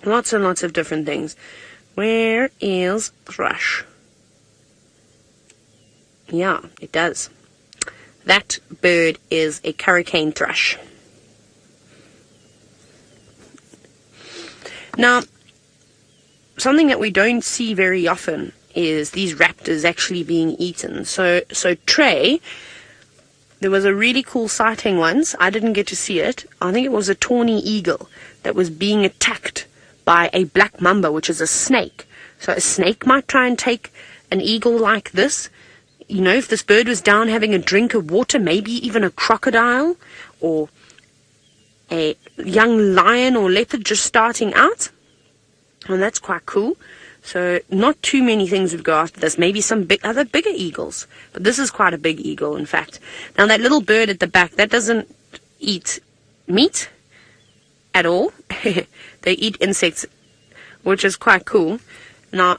Lots and lots of different things. Where is thrush? Yeah, it does. That bird is a hurricane thrush. Now, something that we don't see very often is these raptors actually being eaten. So Trey, there was a really cool sighting once. I didn't get to see it. I think it was a tawny eagle that was being attacked by a black mamba, which is a snake. So a snake might try and take an eagle like this. You know, if this bird was down having a drink of water, maybe even a crocodile or a young lion or leopard just starting out. And that's quite cool. So not too many things would go after this. Maybe some other bigger eagles. But this is quite a big eagle, in fact. Now, that little bird at the back, that doesn't eat meat at all. They eat insects, which is quite cool. Now,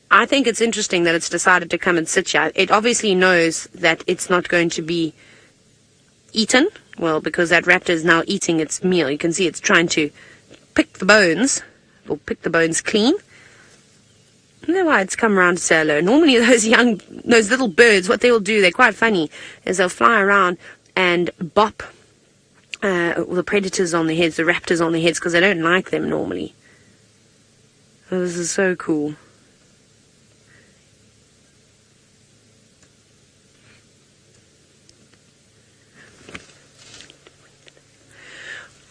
I think it's interesting that it's decided to come and sit here. It obviously knows that it's not going to be eaten. Well, because that raptor is now eating its meal. You can see it's trying to pick the bones, or pick the bones clean. I don't know why it's come around to say hello. Normally those little birds, what they'll do, they're quite funny, is they'll fly around and bop the predators on their heads, the raptors on their heads, because they don't like them normally. Oh, this is so cool.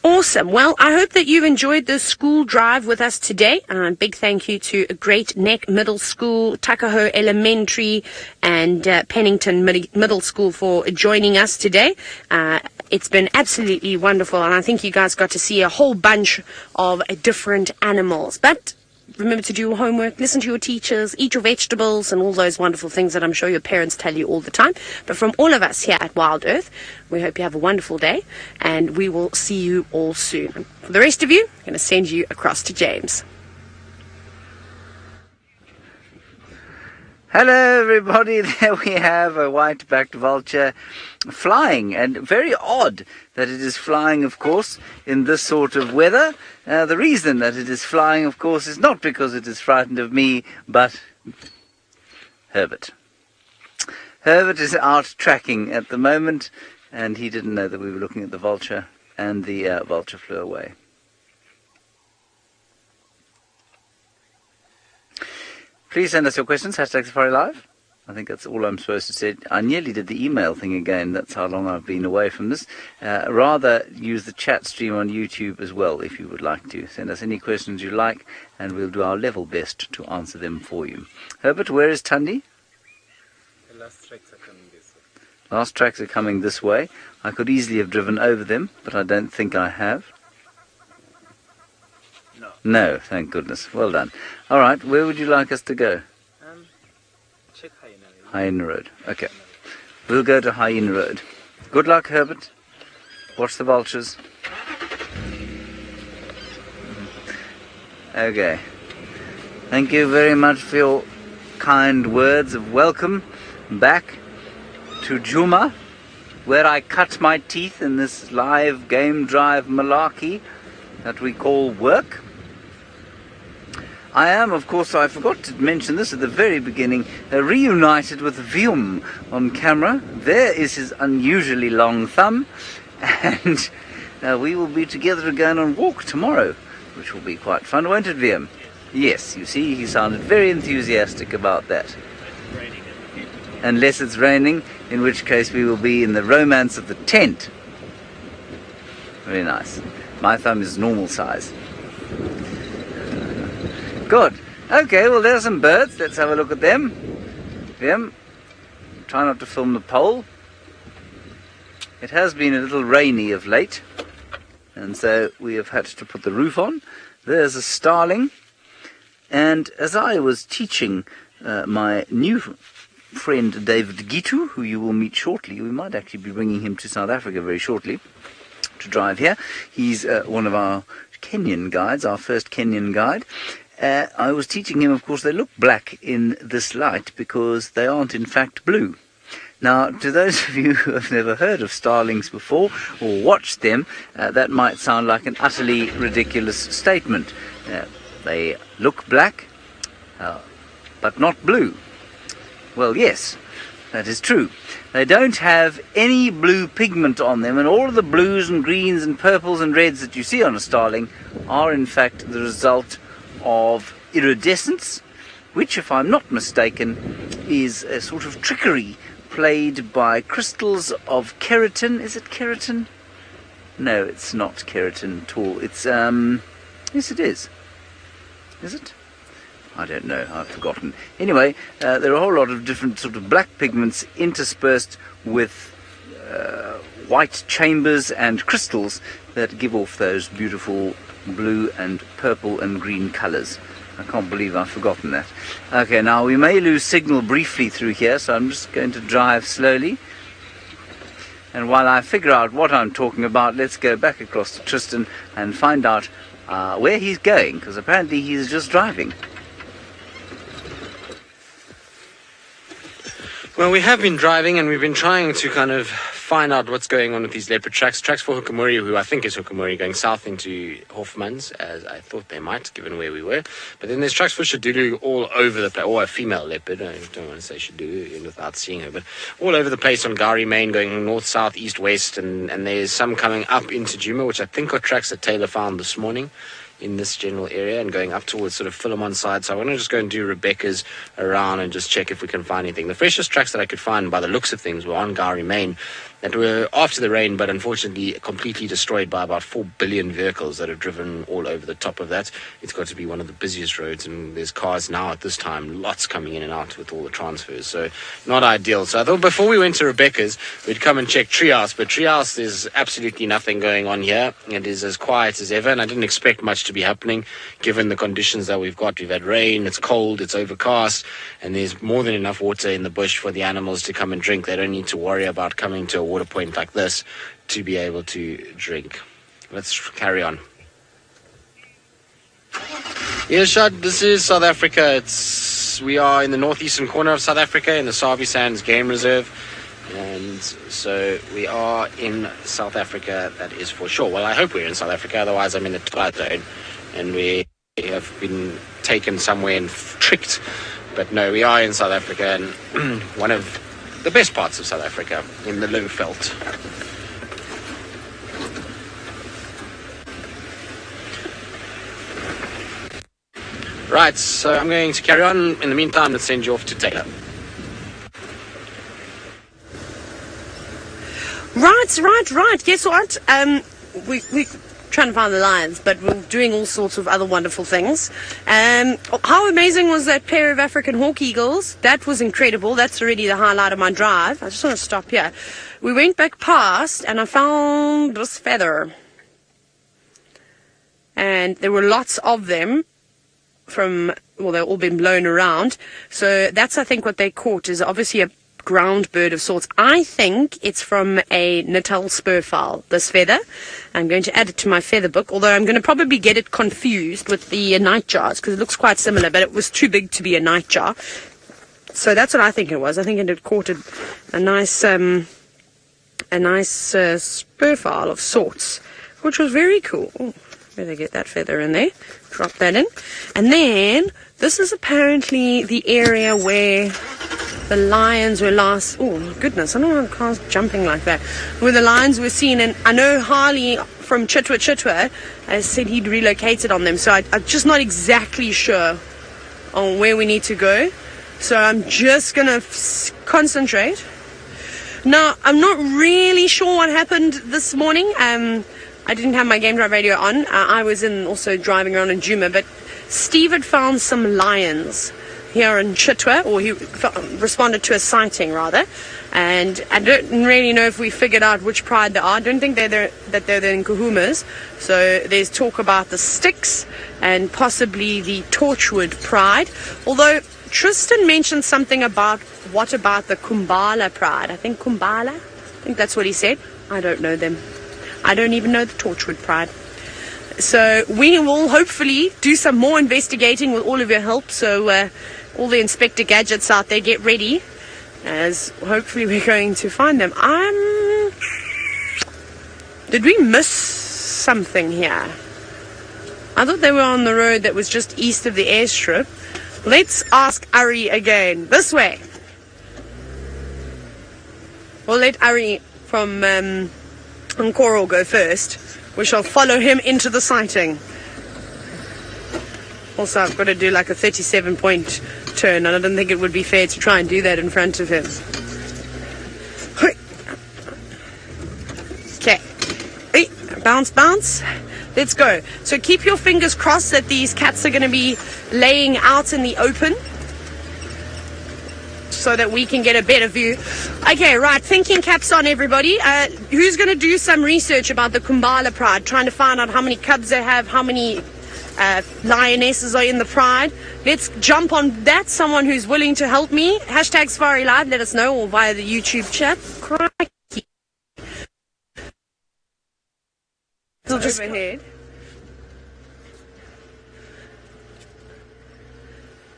Awesome. Well, I hope that you've enjoyed this school drive with us today. Big thank you to Great Neck Middle School, Tuckahoe Elementary, and Pennington Middle School for joining us today. It's been absolutely wonderful, and I think you guys got to see a whole bunch of different animals. But remember to do your homework, listen to your teachers, eat your vegetables, and all those wonderful things that I'm sure your parents tell you all the time. But from all of us here at Wild Earth, we hope you have a wonderful day, and we will see you all soon. For the rest of you, I'm going to send you across to James.
Hello everybody, there we have a white-backed vulture flying, and very odd that it is flying, of course, in this sort of weather. The reason that it is flying, of course, is not because it is frightened of me, but Herbert. Herbert is out tracking at the moment, and he didn't know that we were looking at the vulture, and the vulture flew away. Please send us your questions, #SafariLive. I think that's all I'm supposed to say. I nearly did the email thing again. That's how long I've been away from this. Rather, use the chat stream on YouTube as well, if you would like to. Send us any questions you like, and we'll do our level best to answer them for you. Herbert, where is Tundi?
The last tracks are coming this way.
Last tracks are coming this way. I could easily have driven over them, but I don't think I have. No, thank goodness. Well done. All right, where would you like us to go?
Check Hyena.
Hyena Road. Okay. We'll go to Hyena Road. Good luck, Herbert. Watch the vultures. Okay. Thank you very much for your kind words of welcome back to Juma, where I cut my teeth in this live game drive malarkey that we call work. I am, of course, I forgot to mention this at the very beginning, reunited with Vium on camera. There is his unusually long thumb, and we will be together again on walk tomorrow, which will be quite fun, won't it, Vium? Yes, you see, he sounded very enthusiastic about that. Unless it's raining, in which case we will be in the romance of the tent. Very nice. My thumb is normal size. Good. Okay, well, there's some birds. Let's have a look at them. Vium, try not to film the pole. It has been a little rainy of late, and so we have had to put the roof on. There's a starling. And as I was teaching my new friend David Gitu, who you will meet shortly, we might actually be bringing him to South Africa very shortly to drive here. He's one of our Kenyan guides, our first Kenyan guide. I was teaching him, of course, they look black in this light because they aren't in fact blue. Now, to those of you who have never heard of starlings before or watched them, that might sound like an utterly ridiculous statement. They look black, but not blue. Well, yes, that is true. They don't have any blue pigment on them, and all of the blues and greens and purples and reds that you see on a starling are in fact the result of iridescence, which, if I'm not mistaken, is a sort of trickery played by crystals of keratin. Is it keratin? No, it's not keratin at all. It's, yes it is. Is it? I don't know, I've forgotten. Anyway, there are a whole lot of different sort of black pigments interspersed with white chambers and crystals that give off those beautiful blue and purple and green colours. I can't believe I've forgotten that. Okay, now we may lose signal briefly through here, so I'm just going to drive slowly. And while I figure out what I'm talking about, let's go back across to Tristan and find out where he's going, because apparently he's just driving.
Well, we have been driving, and we've been trying to kind of find out what's going on with these leopard tracks. Tracks for Hukamuri, who I think is Hukamuri, going south into Hoffman's, as I thought they might, given where we were. But then there's tracks for Shadulu all over the place, or a female leopard. I don't want to say Shadulu without seeing her, but all over the place on Gari Main, going north, south, east, west, and there's some coming up into Juma, which I think are tracks that Taylor found this morning. in this general area and going up towards sort of Philemon side. So I want to just go and do Rebecca's around and just check if we can find anything. The freshest tracks that I could find by the looks of things were on Gowrie Main that were after the rain, but unfortunately completely destroyed by about 4 billion vehicles that have driven all over the top of that. It's got to be one of the busiest roads, and there's cars now at this time, lots coming in and out with all the transfers, so not ideal. So I thought before we went to Rebecca's, we'd come and check Treehouse, but Treehouse, there's absolutely nothing going on here. It is as quiet as ever, and I didn't expect much to be happening given the conditions that we've got. We've had rain, it's cold, it's overcast, and there's more than enough water in the bush for the animals to come and drink. They don't need to worry about coming to a water point like this to be able to drink. Let's carry on. Earshot, this is South Africa. We are in the northeastern corner of South Africa in the Sabi Sands Game Reserve, and so we are in South Africa, that is for sure. Well, I hope we're in South Africa, otherwise I'm in the twilight zone and we have been taken somewhere and tricked. But no, we are in South Africa, and one of the best parts of South Africa, in the low veld. Right, so I'm going to carry on. In the meantime, let's send you off to Taylor.
Right. Guess what? We trying to find the lions, but we're doing all sorts of other wonderful things. How amazing was that pair of African hawk eagles? That was incredible. That's already the highlight of my drive. I just want to stop here. We went back past, and I found this feather. And there were lots of them. They've all been blown around. So that's, I think, what they caught is obviously a ground bird of sorts. I think it's from a Natal spurfowl, this feather. I'm going to add it to my feather book, although I'm going to probably get it confused with the nightjars because it looks quite similar, but it was too big to be a nightjar. So that's what I think it was. I think it had caught a nice spurfowl of sorts, which was very cool. Oh, better get that feather in there. Drop that in. And then this is apparently the area where the lions were last. Oh goodness, I don't know why cars jumping like that. Where the lions were seen, and I know Harley from Chitwa said he'd relocated on them. So I'm just not exactly sure on where we need to go. So I'm just gonna concentrate. Now I'm not really sure what happened this morning. I didn't have my game drive radio on. I was also driving around in Juma, but Steve had found some lions here in Chitwa, or he responded to a sighting rather, and I don't really know if we figured out which pride they are. I don't think they're in Kahumas. So there's talk about the Sticks and possibly the Torchwood Pride, although Tristan mentioned something about what about the Kumbala Pride. I think that's what he said. I don't know them. I don't even know the Torchwood Pride. So we will hopefully do some more investigating with all of your help. So all the Inspector Gadgets out there, get ready, as hopefully we're going to find them. Did we miss something here? I thought they were on the road that was just east of the airstrip. Let's ask Ari again. This way. We'll let Ari from Nkoro go first. We shall follow him into the sighting. Also, I've got to do like a 37-point turn, and I don't think it would be fair to try and do that in front of him. Okay. Bounce. Let's go. So keep your fingers crossed that these cats are going to be laying out in the open so that we can get a better view. Okay, right, thinking caps on, everybody. Who's going to do some research about the Kumbala Pride, trying to find out how many cubs they have, how many lionesses are in the pride? Let's jump on that. Someone who's willing to help me. Hashtag Safari Live, let us know, or via the YouTube chat. Crikey. Just overhead.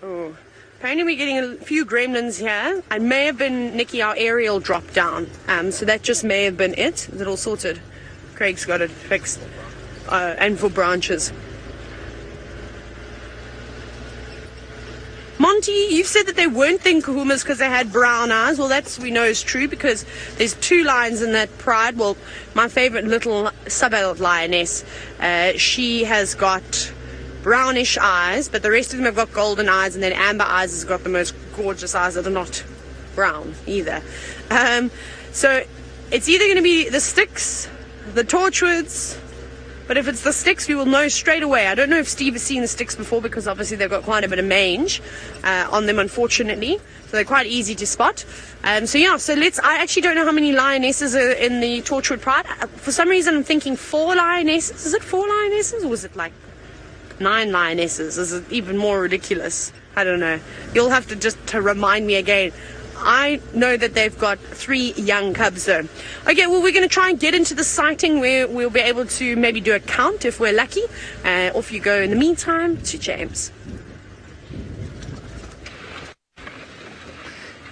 Oh. Apparently we're getting a few gremlins here. I may have been, Nikki, our aerial dropped down. So that just may have been it. Is it all sorted? Craig's got it fixed. And for branches. Monty, you've said that they weren't then kahumas because they had brown eyes. Well, that's, we know is true because there's 2 lions in that pride. Well, my favorite little sub-adult lioness, she has got brownish eyes, but the rest of them have got golden eyes, and then Amber Eyes has got the most gorgeous eyes that are not brown either. So it's either going to be the sticks, the Torchwoods, but if it's the sticks, we will know straight away. I don't know if Steve has seen the sticks before because obviously they've got quite a bit of mange on them, unfortunately. So they're quite easy to spot. So I actually don't know how many lionesses are in the Torchwood Pride. For some reason, I'm thinking 4 lionesses. Is it 4 lionesses or was it like 9 lionesses? Is it even more ridiculous? I don't know. You'll have to remind me again. I know that they've got 3 young cubs though. Okay, well, we're going to try and get into the sighting where we'll be able to maybe do a count if we're lucky. Off you go in the meantime to James.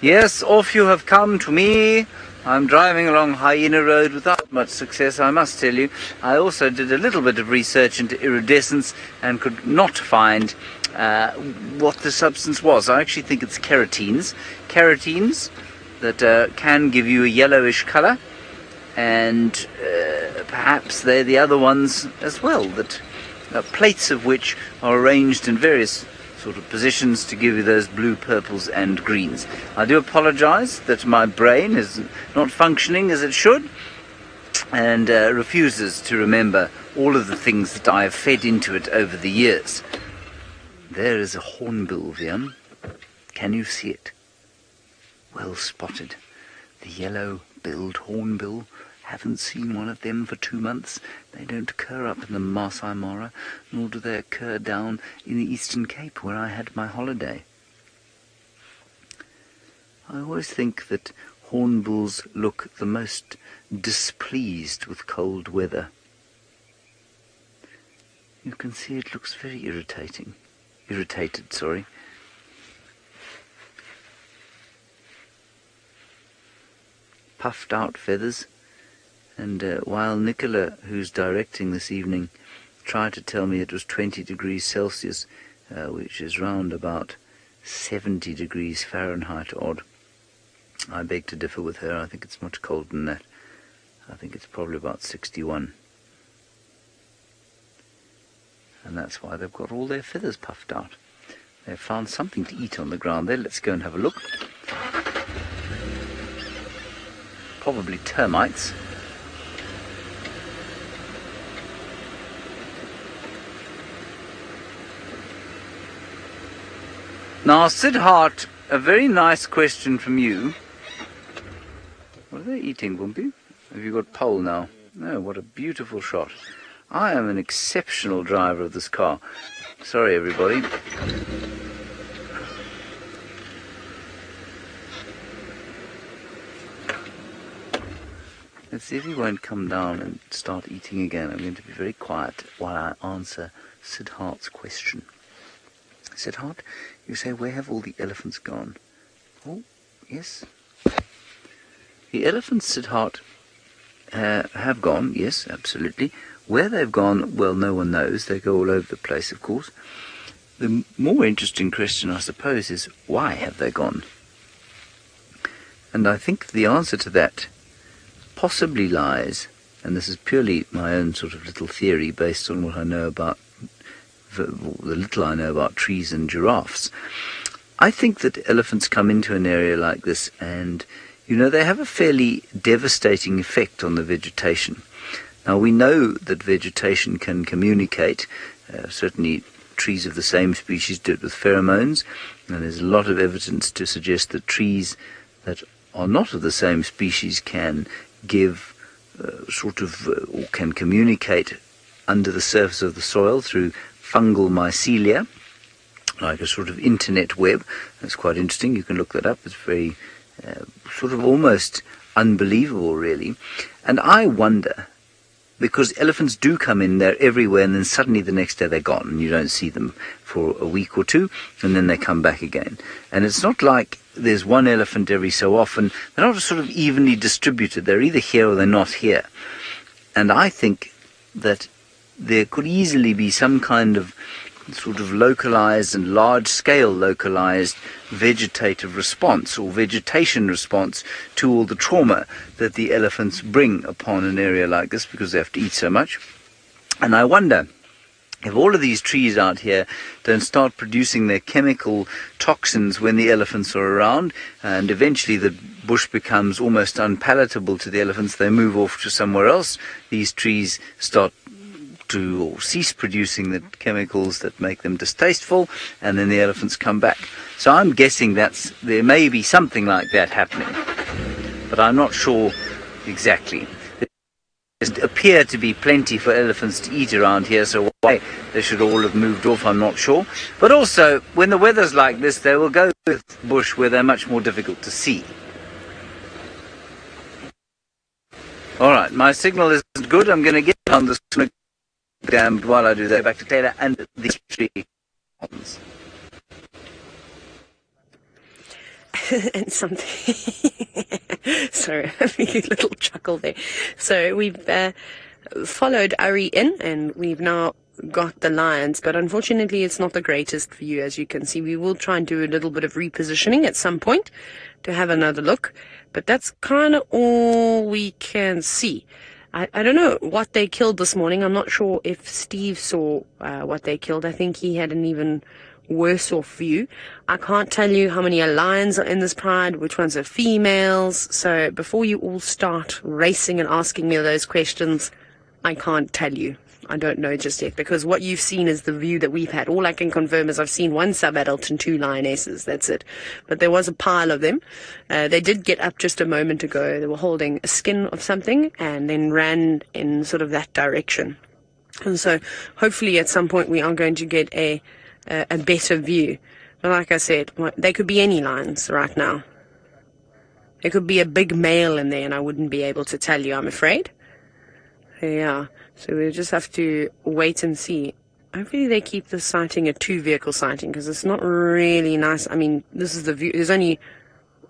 Yes, off you have come to me. I'm driving along Hyena Road without much success, I must tell you. I also did a little bit of research into iridescence and could not find what the substance was. I actually think it's keratines. Keratines that can give you a yellowish colour, and perhaps they're the other ones as well, that plates of which are arranged in various sort of positions to give you those blue, purples and greens. I do apologise that my brain is not functioning as it should and refuses to remember all of the things that I have fed into it over the years. There is a hornbill, Vian. Can you see it? Well spotted. The yellow-billed hornbill. Haven't seen one of them for 2 months. They don't occur up in the Masai Mara, nor do they occur down in the Eastern Cape where I had my holiday. I always think that hornbills look the most displeased with cold weather. You can see it looks very irritated. Puffed out feathers. And while Nicola, who's directing this evening, tried to tell me it was 20 degrees Celsius, which is round about 70 degrees Fahrenheit odd, I beg to differ with her. I think it's much colder than that. I think it's probably about 61. And that's why they've got all their feathers puffed out. They've found something to eat on the ground there. Let's go and have a look. Probably termites. Now, Siddharth, a very nice question from you. What are they eating, Bumpy? Have you got pole now? No, what a beautiful shot. I am an exceptional driver of this car. Sorry, everybody. Let's see if he won't come down and start eating again. I'm going to be very quiet while I answer Siddharth's question. Siddharth, you say, where have all the elephants gone? Oh, yes. The elephants, Siddharth, have gone, yes, absolutely. Where they've gone, well, no one knows. They go all over the place, of course. The more interesting question, I suppose, is why have they gone? And I think the answer to that possibly lies, and this is purely my own sort of little theory based on what I know about the little I know about trees and giraffes. I think that elephants come into an area like this and, they have a fairly devastating effect on the vegetation. Now, we know that vegetation can communicate. Certainly trees of the same species do it with pheromones, and there's a lot of evidence to suggest that trees that are not of the same species can give or can communicate under the surface of the soil through fungal mycelia, like a sort of internet web. That's quite interesting. You can look that up. It's very sort of almost unbelievable, really. And I wonder, because elephants do come in there everywhere, and then suddenly the next day they're gone, and you don't see them for a week or two, and then they come back again. And it's not like there's one elephant every so often. They're not sort of evenly distributed. They're either here or they're not here. And I think that there could easily be some kind of sort of localized and large-scale localized vegetative response or vegetation response to all the trauma that the elephants bring upon an area like this because they have to eat so much. And I wonder if all of these trees out here don't start producing their chemical toxins when the elephants are around, and eventually the bush becomes almost unpalatable to the elephants, they move off to somewhere else, these trees start to or cease producing the chemicals that make them distasteful, and then the elephants come back. So I'm guessing there may be something like that happening, but I'm not sure exactly. There appear to be plenty for elephants to eat around here, so why they should all have moved off, I'm not sure. But also, when the weather's like this, they will go to the bush where they're much more difficult to see. Alright, my signal isn't good. I'm going to get on this dam, but while I do that, back to Taylor and these tree ponds.
And something. Sorry, having a little chuckle there. So we've followed Ari in, and we've now got the lions, but unfortunately it's not the greatest view, as you can see. We will try and do a little bit of repositioning at some point to have another look, but that's kind of all we can see. I don't know what they killed this morning. I'm not sure if Steve saw what they killed. I think he had an even worse off view. I can't tell you how many lions are in this pride, which ones are females. So before you all start racing and asking me those questions, I can't tell you. I don't know just yet, because what you've seen is the view that we've had. All I can confirm is I've seen one sub-adult and 2 lionesses. That's it. But there was a pile of them. They did get up just a moment ago. They were holding a skin of something and then ran in sort of that direction. And so hopefully at some point we are going to get a better view. But like I said, they could be any lions right now. There could be a big male in there and I wouldn't be able to tell you, I'm afraid. Yeah, so we'll just have to wait and see. Hopefully they keep the sighting a 2-vehicle sighting, because it's not really nice. I mean, this is the view. There's only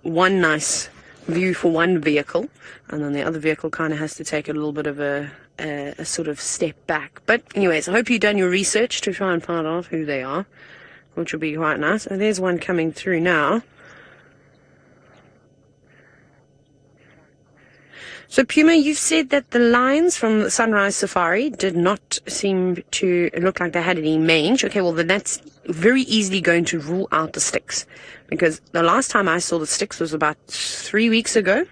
one nice view for one vehicle, and then the other vehicle kind of has to take a little bit of a sort of step back. But anyways, I hope you've done your research to try and find out who they are, which will be quite nice. And there's one coming through now. So Puma, you've said that the lions from the Sunrise Safari did not seem to look like they had any mange. Okay, well then that's very easily going to rule out the sticks, because the last time I saw the sticks was about 3 weeks ago.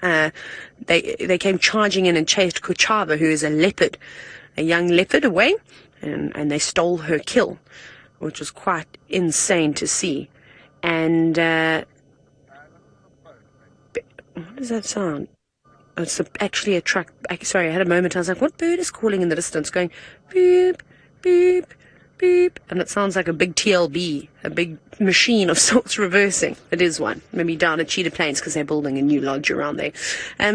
They came charging in and chased Kuchava, who is a leopard, a young leopard, away, and they stole her kill, which was quite insane to see. And what does that sound? It's actually a truck. Sorry, I had a moment. I was like, what bird is calling in the distance, going beep, beep, beep? And it sounds like a big TLB, a big machine of sorts reversing. It is one. Maybe down at Cheetah Plains, because they're building a new lodge around there.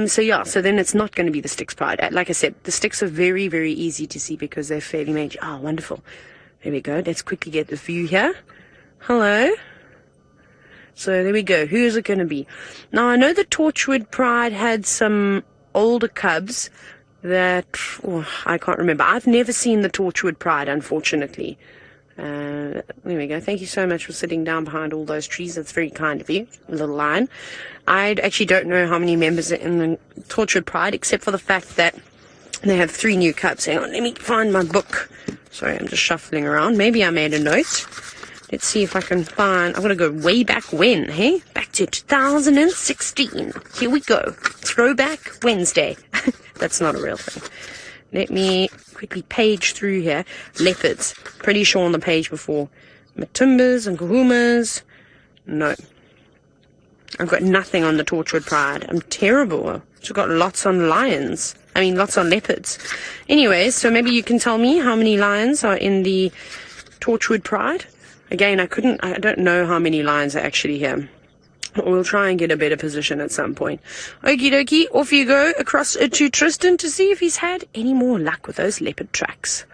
So then it's not going to be the Sticks Pride. Like I said, the sticks are very, very easy to see because they're fairly major. Oh, wonderful. There we go. Let's quickly get the view here. Hello. So there we go. Who is it going to be? Now, I know the Torchwood Pride had some older cubs that, I can't remember. I've never seen the Torchwood Pride, unfortunately. There we go. Thank you so much for sitting down behind all those trees. That's very kind of you, little lion. I actually don't know how many members are in the Torchwood Pride, except for the fact that they have 3 new cubs. Hang on, let me find my book. Sorry, I'm just shuffling around. Maybe I made a note. Let's see if I can find... I'm going to go way back when, hey? Back to 2016. Here we go. Throwback Wednesday. That's not a real thing. Let me quickly page through here. Leopards. Pretty sure on the page before. Matumbas and kahumas. No. I've got nothing on the Torchwood Pride. I'm terrible. I've got lots on lions. I mean, lots on leopards. Anyways, so maybe you can tell me how many lions are in the Torchwood Pride. Again, I don't know how many lions are actually here. We'll try and get a better position at some point. Okie dokie, off you go across to Tristan to see if he's had any more luck with those leopard tracks.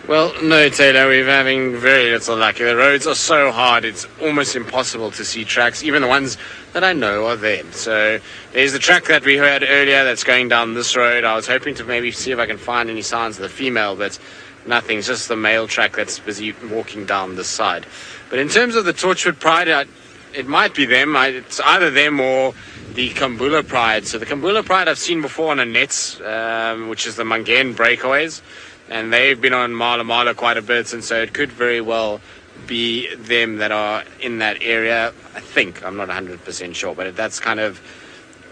Well, no, Taylor, we're having very little luck. The roads are so hard, it's almost impossible to see tracks, even the ones that I know are there. So there's the track that we heard earlier that's going down this road. I was hoping to maybe see if I can find any signs of the female, but nothing. It's just the male track that's busy walking down this side. But in terms of the Torchwood Pride, it might be them. It's either them or the Kambula Pride. So the Kambula Pride I've seen before on the nets, which is the Mangan breakaways. And they've been on Mala quite a bit, and so it could very well be them that are in that area. I think, I'm not 100% sure, but that's kind of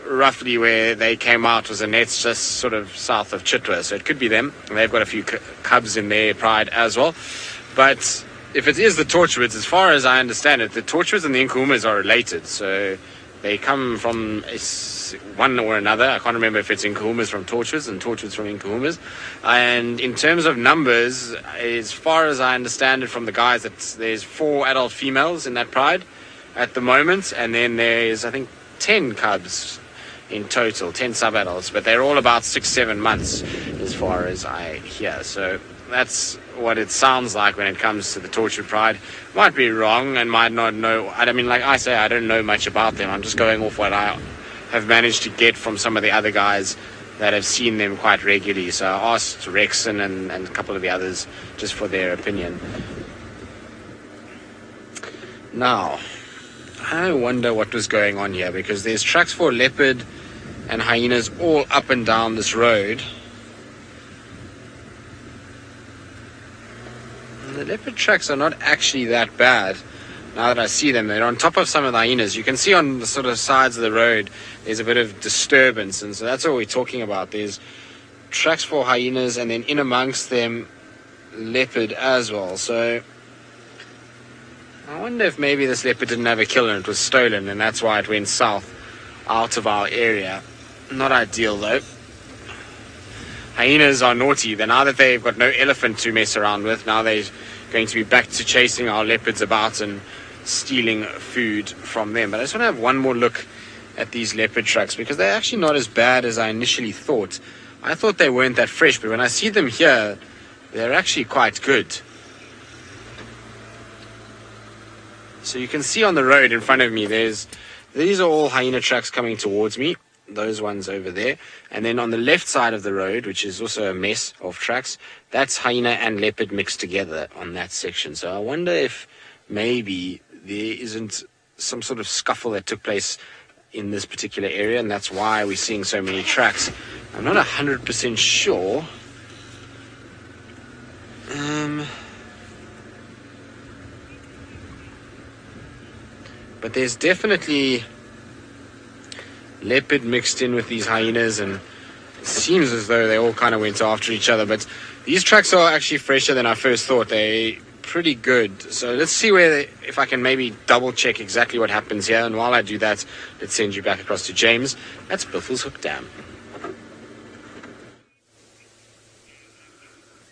roughly where they came out, was the nets just sort of south of Chitwa, so it could be them. And they've got a few cubs in their pride as well. But if it is the Torchwoods, as far as I understand it, the Torchwoods and the Nkuhumas are related, so they come from one or another. I can't remember if it's Nkuhumas from Torchwoods and Torchwoods from Nkuhumas. And in terms of numbers, as far as I understand it from the guys, there's 4 adult females in that pride at the moment, and then there's, I think, 10 cubs in total, 10 sub-adults, but they're all about 6-7 months as far as I hear. So that's what it sounds like when it comes to the Torchwood Pride. Might be wrong and might not know. I mean, like I say, I don't know much about them. I'm just going off what I have managed to get from some of the other guys that have seen them quite regularly. So I asked Rexon and a couple of the others just for their opinion. Now, I wonder what was going on here, because there's tracks for leopard and hyenas all up and down this road. The leopard tracks are not actually that bad. Now that I see them, they're on top of some of the hyenas. You can see on the sort of sides of the road, there's a bit of disturbance, and so that's what we're talking about. There's tracks for hyenas, and then in amongst them, leopard as well. So I wonder if maybe this leopard didn't have a killer and it was stolen, and that's why it went south out of our area. Not ideal though. Hyenas are naughty. Now that they've got no elephant to mess around with, now they're going to be back to chasing our leopards about and stealing food from them. But I just want to have one more look at these leopard tracks, because they're actually not as bad as I initially thought. I thought they weren't that fresh, but when I see them here, they're actually quite good. So you can see on the road in front of me, these are all hyena tracks coming towards me. Those ones over there. And then on the left side of the road, which is also a mess of tracks, that's hyena and leopard mixed together on that section. So I wonder if maybe there isn't some sort of scuffle that took place in this particular area, and that's why we're seeing so many tracks. I'm not 100% sure. But there's definitely leopard mixed in with these hyenas, and it seems as though they all kind of went after each other. But these tracks are actually fresher than I first thought. They're pretty good. So let's see if I can maybe double check exactly what happens here. And while I do that, let's send you back across to James. That's Biffle's Hook Dam.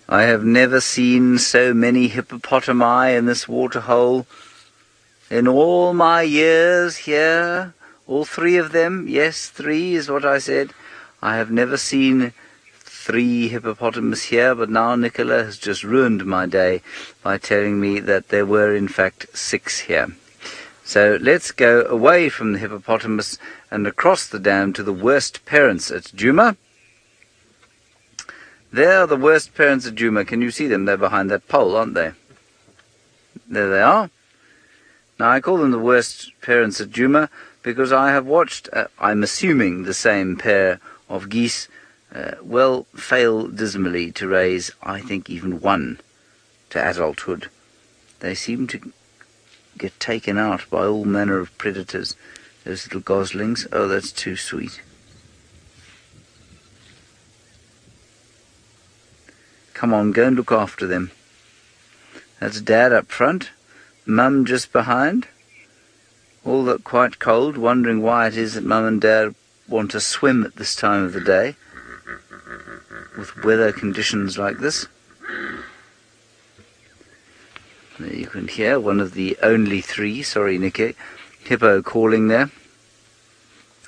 I have never seen so many hippopotami in this waterhole in all my years here. All 3 of them, yes, 3 is what I said. I have never seen 3 hippopotamus here, but now Nicola has just ruined my day by telling me that there were in fact 6 here. So let's go away from the hippopotamus and across the dam to the worst parents at Juma. There are the worst parents at Juma. Can you see them? They're behind that pole, aren't they? There they are. Now I call them the worst parents at Juma because I have watched, I'm assuming, the same pair of geese fail dismally to raise, I think, even 1 to adulthood. They seem to get taken out by all manner of predators. Those little goslings. Oh, that's too sweet. Come on, go and look after them. That's Dad up front, Mum just behind. All that quite cold, wondering why it is that Mum and Dad want to swim at this time of the day, with weather conditions like this. There you can hear one of the only 3, sorry Nicky, Hippo calling there.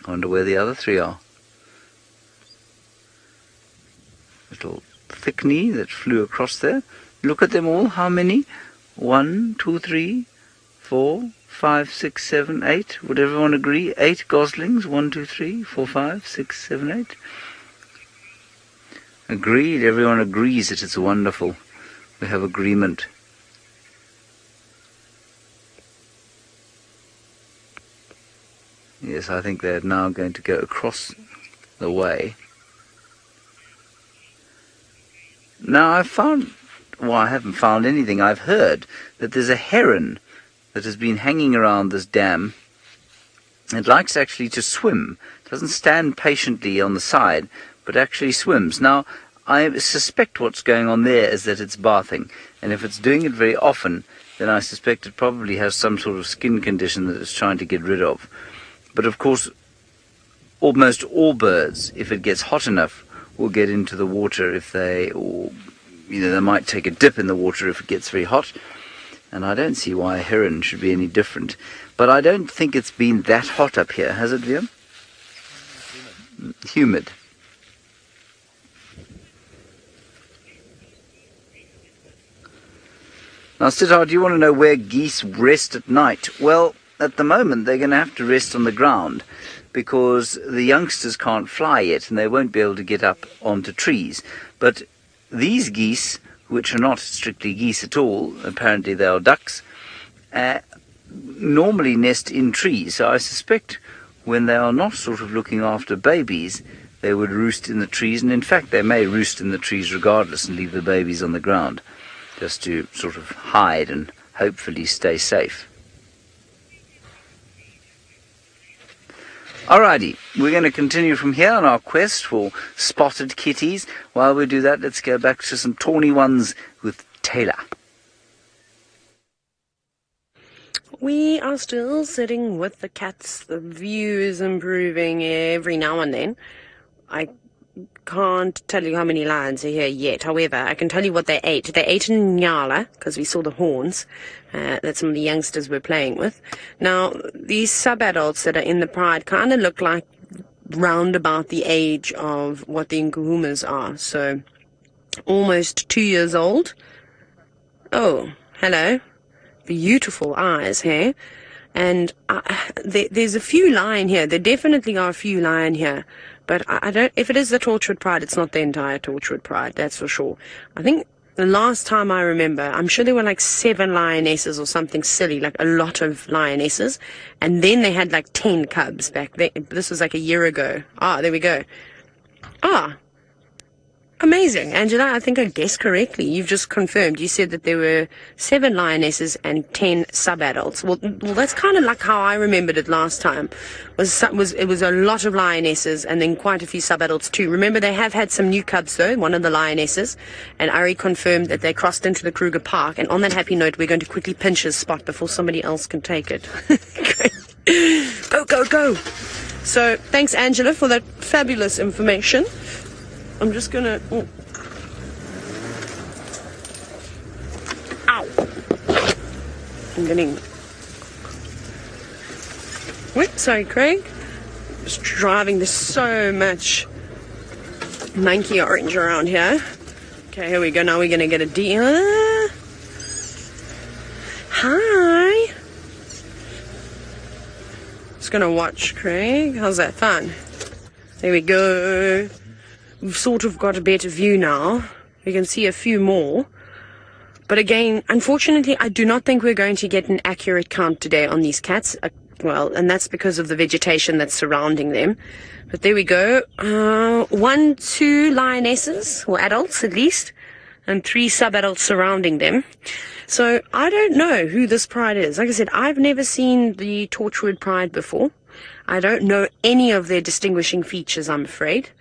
I wonder where the other 3 are. Little thickney that flew across there. Look at them all. How many? 1, 2, 3, 4, 5, 6, 7, 8. Would everyone agree? 8 goslings. 1, 2, 3, 4, 5, 6, 7, 8. Agreed. Everyone agrees that it's wonderful. We have agreement. Yes, I think they're now going to go across the way. Now I haven't found anything. I've heard that there's a heron that has been hanging around this dam. It likes actually to swim. It doesn't stand patiently on the side, but actually swims. Now, I suspect what's going on there is that it's bathing. And if it's doing it very often, then I suspect it probably has some sort of skin condition that it's trying to get rid of. But of course, almost all birds, if it gets hot enough, will get into the water they might take a dip in the water if it gets very hot. And I don't see why a heron should be any different. But I don't think it's been that hot up here, has it, Liam? Humid. Now, Siddharth, do you want to know where geese rest at night? Well, at the moment, they're going to have to rest on the ground because the youngsters can't fly yet and they won't be able to get up onto trees. But these geese, which are not strictly geese at all, apparently they are ducks, normally nest in trees. So I suspect when they are not sort of looking after babies, they would roost in the trees. And in fact, they may roost in the trees regardless and leave the babies on the ground, just to sort of hide and hopefully stay safe. Alrighty, we're going to continue from here on our quest for spotted kitties. While we do that, let's go back to some tawny ones with Taylor.
We are still sitting with the cats. The view is improving every now and then. I can't tell you how many lions are here yet. However, I can tell you what they ate. They ate in Niala, because we saw the horns that some of the youngsters were playing with. Now, these sub-adults that are in the Pride kind of look like round about the age of what the Nguhumas are. So, almost 2 years old. Oh, hello. Beautiful eyes, hey? And there's a few lion here. There definitely are a few lion here. But I don't, if it is the Torchwood Pride, it's not the entire Torchwood Pride, that's for sure. I think the last time I remember, I'm sure there were like 7 lionesses or something silly, like a lot of lionesses. And then they had like 10 cubs back then. This was like a year ago. Ah, there we go. Ah, amazing. Angela, I think I guessed correctly. You've just confirmed. You said that there were 7 lionesses and 10 sub-adults. Well, that's kind of like how I remembered it last time. It was a lot of lionesses and then quite a few sub-adults too. Remember, they have had some new cubs though, one of the lionesses, and Ari confirmed that they crossed into the Kruger Park. And on that happy note, we're going to quickly pinch his spot before somebody else can take it. Go, go, go. So, thanks Angela for that fabulous information. I'm just gonna... Oh. Ow! I'm getting... Wait, sorry, Craig. Just driving. There's so much monkey orange around here. Okay, here we go. Now we're gonna get a deal. Hi! Just gonna watch, Craig. How's that fun? There we go. We've sort of got a better view now. We can see a few more. But again, unfortunately, I do not think we're going to get an accurate count today on these cats. Well, and that's because of the vegetation that's surrounding them. But there we go. 1, 2 lionesses, or adults at least, and 3 sub-adults surrounding them. So I don't know who this pride is. Like I said, I've never seen the Torchwood Pride before. I don't know any of their distinguishing features, I'm afraid.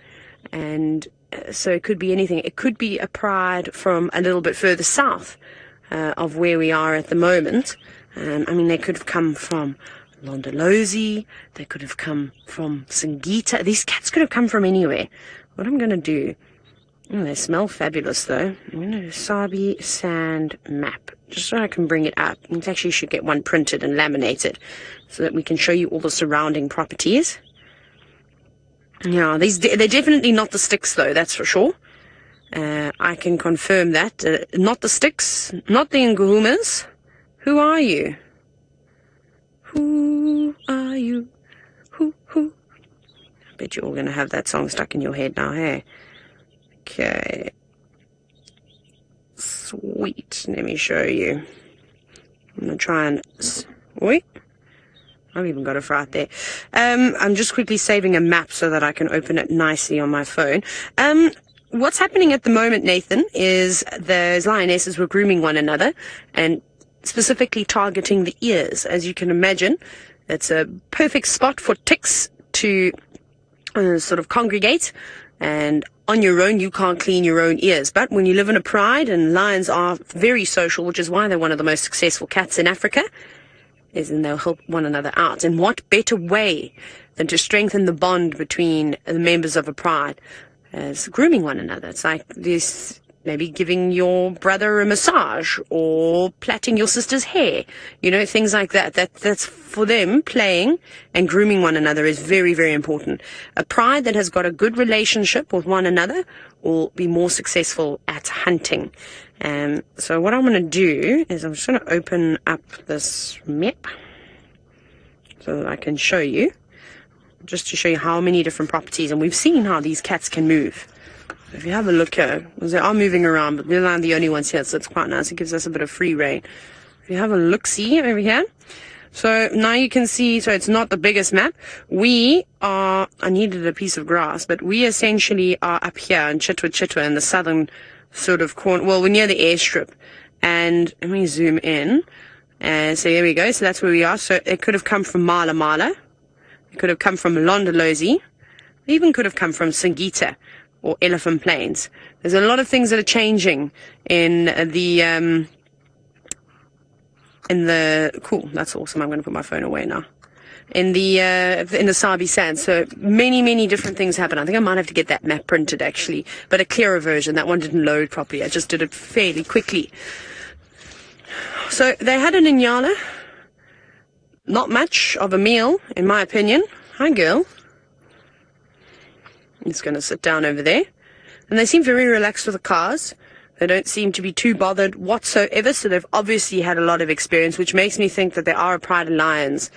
And so it could be anything. It could be a pride from a little bit further south of where we are at the moment. I mean, they could have come from Londolozi. They could have come from Singita. These cats could have come from anywhere. What I'm going to do... Oh, they smell fabulous, though. I'm going to do Sabi sand map, just so I can bring it up. We actually should get one printed and laminated so that we can show you all the surrounding properties. Yeah, they're definitely not the sticks, though, that's for sure. I can confirm that. Not the sticks, not the Nguhumas. Who are you? Who are you? Who? I bet you're all going to have that song stuck in your head now, hey? Okay. Sweet. Let me show you. I'm going to try and... Wait. I've even got it right there. I'm just quickly saving a map so that I can open it nicely on my phone. What's happening at the moment, Nathan, is those lionesses were grooming one another and specifically targeting the ears. As you can imagine, it's a perfect spot for ticks to sort of congregate, and on your own you can't clean your own ears. But when you live in a pride, and lions are very social, which is why they're one of the most successful cats in Africa, is and they'll help one another out. And what better way than to strengthen the bond between the members of a pride as grooming one another? It's like this, maybe giving your brother a massage or plaiting your sister's hair, you know, things like that. That's for them. Playing and grooming one another is very, very important. A pride that has got a good relationship with one another will be more successful at hunting. So what I'm going to do is I'm just going to open up this map so that I can show you, just to show you how many different properties. And we've seen how these cats can move. If you have a look here, because they are moving around, but we're not the only ones here, so it's quite nice. It gives us a bit of free reign. If you have a look-see over here, so now you can see, so it's not the biggest map. We are, I needed a piece of grass, but we essentially are up here in Chitwa in the southern sort of corner. Well, we're near the airstrip. And let me zoom in. So there we go. So that's where we are. So it could have come from Mala. It could have come from Londolozi. It even could have come from Singita or Elephant Plains. There's a lot of things that are changing in the cool, that's awesome. I'm going to put my phone away now. In the Sabi sand. So many different things happen. I think I might have to get that map printed actually, but a clearer version. That one didn't load properly. I just did it fairly quickly. So they had an Niala. Not much of a meal, in my opinion. Hi, girl. I'm just going to sit down over there. And they seem very relaxed with the cars. They don't seem to be too bothered whatsoever, so they've obviously had a lot of experience, which makes me think that there are a pride of lions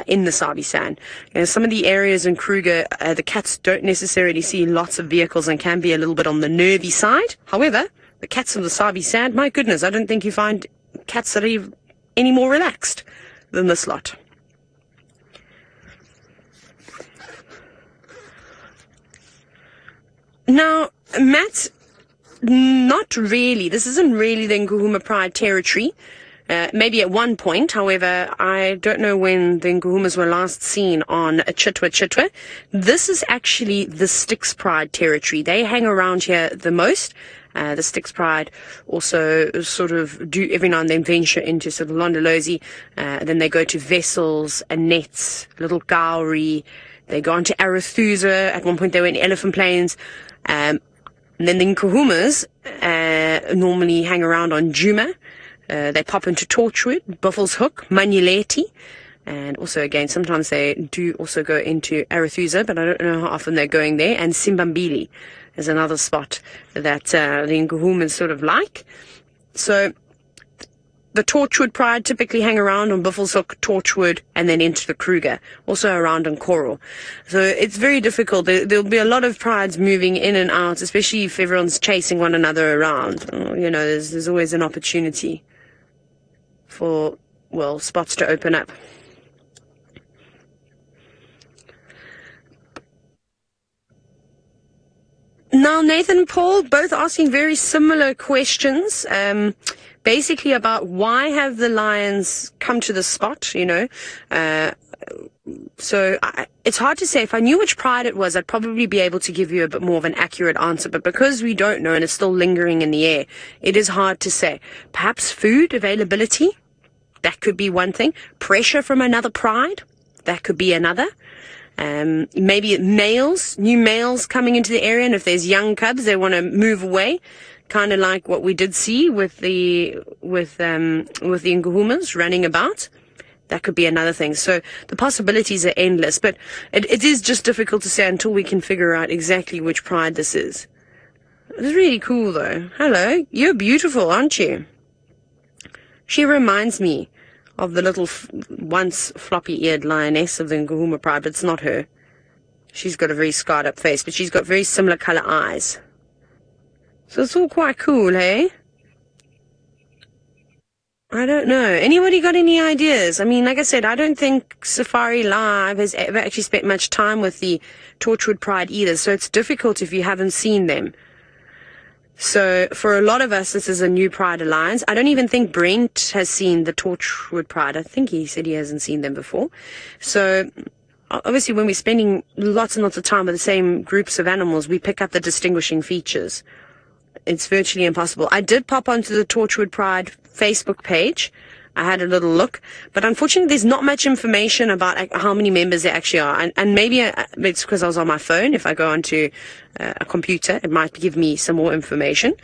in the Sabi sand. You know, some of the areas in Kruger, the cats don't necessarily see lots of vehicles and can be a little bit on the nervy side. However, the cats of the Sabi sand, my goodness, I don't think you find cats that are any more relaxed than this lot. Now, Matt, not really. This isn't really the Nguhuma Pride territory. Maybe at one point, however, I don't know when the Nguhumas were last seen on Chitwa. This is actually the Styx Pride territory. They hang around here the most. The Styx Pride also sort of do every now and then venture into sort of Londolozi. Then they go to Vessels, Annette's, Little Gowrie. They go on to Arethusa. At one point they were in Elephant Plains. And then the Nguhumas normally hang around on Juma. They pop into Torchwood, Buffels Hook, Manuleti, and also again sometimes they do also go into Arethusa, but I don't know how often they're going there. And Simbambili is another spot that the Nguhumas sort of like. So the Torchwood Pride typically hang around on Buffels Hook, Torchwood, and then into the Kruger, also around on Coral. So it's very difficult. There'll be a lot of prides moving in and out, especially if everyone's chasing one another around. You know, there's always an opportunity for, well, spots to open up. Now, Nathan and Paul both asking very similar questions, basically about why have the lions come to the spot, you know. So it's hard to say. If I knew which pride it was, I'd probably be able to give you a bit more of an accurate answer. But because we don't know and it's still lingering in the air, it is hard to say. Perhaps food availability, that could be one thing. Pressure from another pride, that could be another. Maybe males, new males coming into the area, and if there's young cubs, they want to move away, kind of like what we did see with the Nguhumas running about. That could be another thing. So the possibilities are endless, but it is just difficult to say until we can figure out exactly which pride this is. It's really cool though. Hello, you're beautiful, aren't you? She reminds me of the little once floppy-eared lioness of the Djuma Pride, but it's not her. She's got a very scarred up face, but she's got very similar colour eyes. So it's all quite cool, hey? I don't know. Anybody got any ideas? I mean, like I said, I don't think Safari Live has ever actually spent much time with the Torchwood Pride either, so it's difficult if you haven't seen them. So for a lot of us, this is a new Pride Alliance. I don't even think Brent has seen the Torchwood Pride. I think he said he hasn't seen them before. So obviously when we're spending lots and lots of time with the same groups of animals, we pick up the distinguishing features. It's virtually impossible. I did pop onto the Torchwood Pride Facebook page. I had a little look, but unfortunately there's not much information about how many members there actually are, and maybe it's because I was on my phone. If I go onto a computer, it might give me some more information,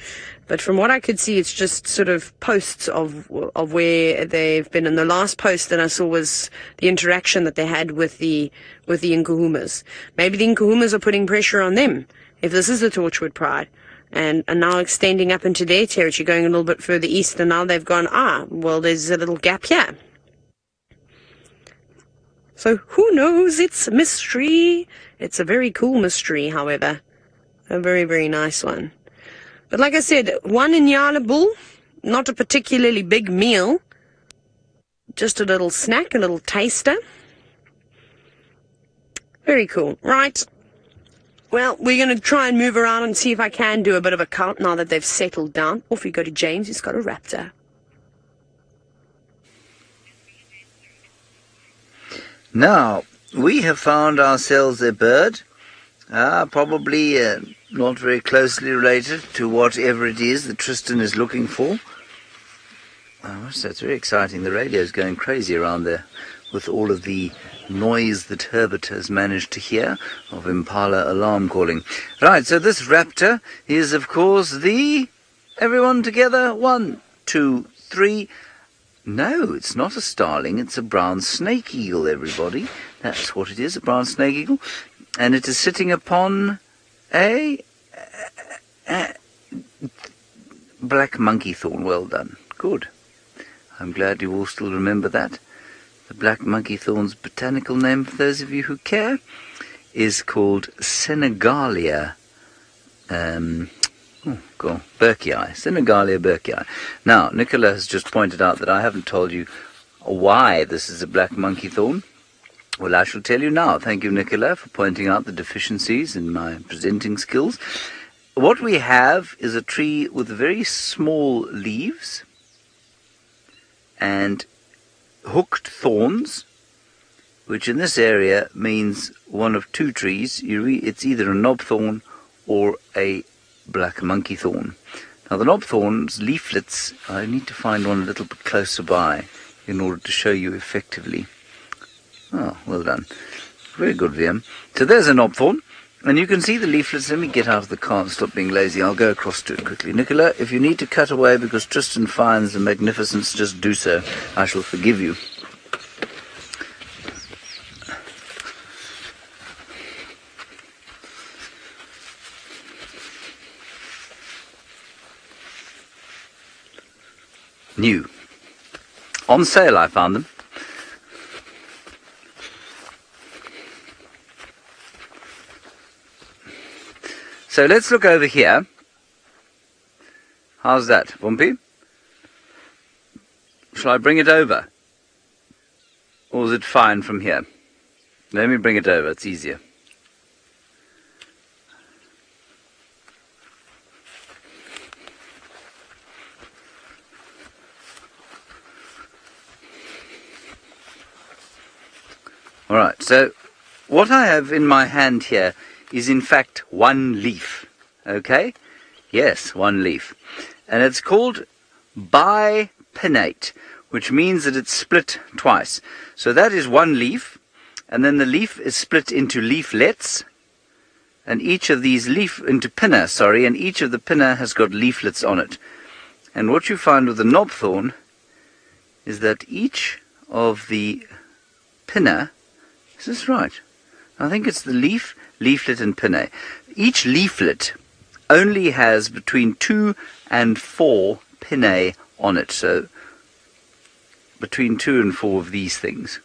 but from what I could see, it's just sort of posts of where they've been, and the last post that I saw was the interaction that they had with the Nkuhumas. Maybe the Nkuhumas are putting pressure on them, if this is the Torchwood Pride. And now extending up into their territory, going a little bit further east, and now they've gone, well, there's a little gap here. So who knows? It's a mystery. It's a very cool mystery, however. A very, very nice one. But like I said, one Niala bull, not a particularly big meal, just a little snack, a little taster. Very cool. Right. Well, we're going to try and move around and see if I can do a bit of a count now that they've settled down. Off we go to James, who's got a raptor.
Now, we have found ourselves a bird, probably not very closely related to whatever it is that Tristan is looking for. Oh, so it's very exciting. The radio's going crazy around there with all of the noise that Herbert has managed to hear of Impala alarm calling. Right, so this raptor is, of course, everyone together, 1, 2, 3. No, it's not a starling, it's a brown snake eagle, everybody. That's what it is, a brown snake eagle. And it is sitting upon a black monkey thorn. Well done. Good. I'm glad you all still remember that. The black monkey thorn's botanical name, for those of you who care, is called Senegalia Burkii. Senegalia Burkii. Now, Nicola has just pointed out that I haven't told you why this is a black monkey thorn. Well, I shall tell you now. Thank you, Nicola, for pointing out the deficiencies in my presenting skills. What we have is a tree with very small leaves and hooked thorns, which in this area means one of two trees. It's either a knob thorn or a black monkey thorn. Now the knob thorn's leaflets, I need to find one a little bit closer by in order to show you effectively. Oh, well done. Very good, VM. So there's a knob thorn, and you can see the leaflets. Let me get out of the car and stop being lazy. I'll go across to it quickly. Nicola, if you need to cut away because Tristan finds the magnificence, just do so. I shall forgive you. New. On sale, I found them. So let's look over here. How's that, Vumpy? Shall I bring it over? Or is it fine from here? Let me bring it over, it's easier. Alright, so what I have in my hand here is in fact one leaf, okay? Yes, one leaf. And it's called bipinnate, which means that it's split twice. So that is one leaf, and then the leaf is split into leaflets, and each of these into pinna, and each of the pinna has got leaflets on it. And what you find with the knobthorn is that each of the pinna, is this right? I think it's the leaf, leaflet and pinnae. Each leaflet only has between 2 and 4 pinnae on it, so between 2 and 4 of these things.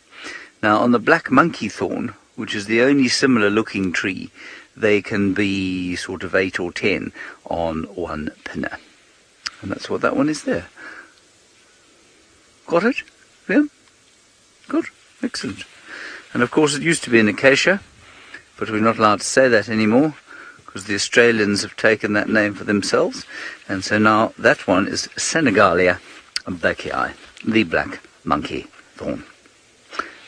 Now on the black monkey thorn, which is the only similar looking tree, they can be sort of 8 or 10 on one pinna. And that's what that one is there. Got it? Yeah? Good. Excellent. And of course it used to be an acacia, but we're not allowed to say that anymore because the Australians have taken that name for themselves. And so now that one is Senegalia beckii, the black monkey thorn.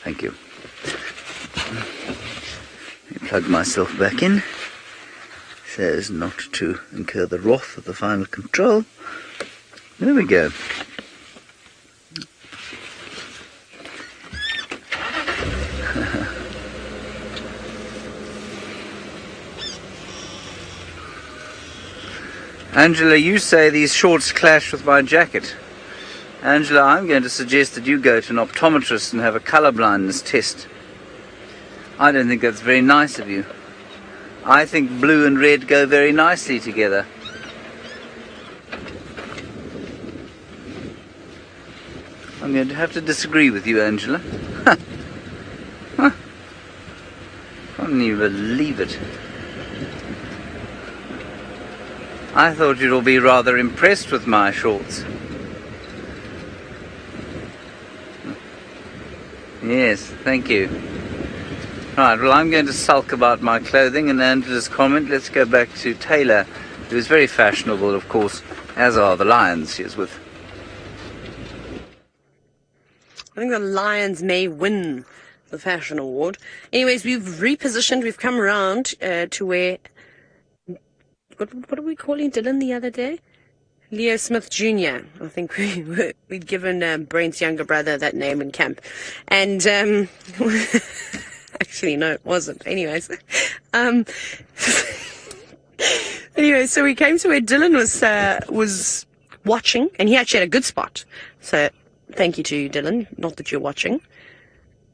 Thank you. Let me plug myself back in so as not to incur the wrath of the final control. There we go. Angela, you say these shorts clash with my jacket. Angela, I'm going to suggest that you go to an optometrist and have a colour blindness test. I don't think that's very nice of you. I think blue and red go very nicely together. I'm going to have to disagree with you, Angela. Huh. Can't even believe it. I thought you'd all be rather impressed with my shorts. Yes, thank you. Right, well, I'm going to sulk about my clothing and Angela's comment. Let's go back to Taylor, who is very fashionable, of course, as are the lions she is with.
I think the lions may win the fashion award. Anyways, we've repositioned. We've come around to where... What are we calling Dylan the other day? Leo Smith Jr. I think we'd given Brent's younger brother that name in camp. And, actually, no, it wasn't. Anyways. Anyway, so we came to where Dylan was watching, and he actually had a good spot. So, thank you to Dylan, not that you're watching.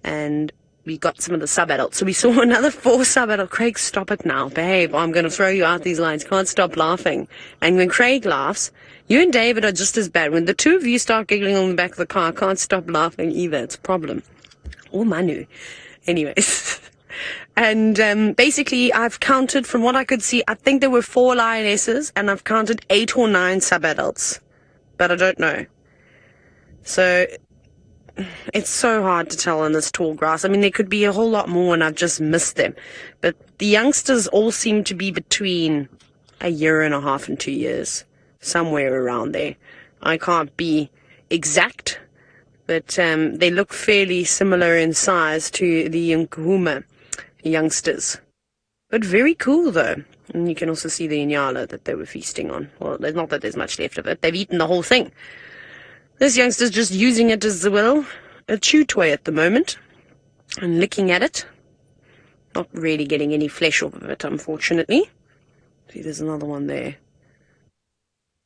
And we got some of the sub-adults. So we saw another 4 sub-adults. Craig, stop it now. Babe, I'm going to throw you out these lines. Can't stop laughing. And when Craig laughs, you and David are just as bad. When the two of you start giggling on the back of the car, I can't stop laughing either. It's a problem. Or Manu. Anyways. And basically, I've counted, from what I could see, I think there were 4 lionesses, and I've counted 8 or 9 sub-adults. But I don't know. So... it's so hard to tell in this tall grass. I mean, there could be a whole lot more and I've just missed them. But the youngsters all seem to be between 1.5 years and 2 years. Somewhere around there. I can't be exact, but they look fairly similar in size to the Juma youngsters. But very cool, though. And you can also see the Niala that they were feasting on. Well, there's not that there's much left of it. They've eaten the whole thing. This youngster's just using it as, well, a chew toy at the moment. And licking at it. Not really getting any flesh off of it, unfortunately. See, there's another one there.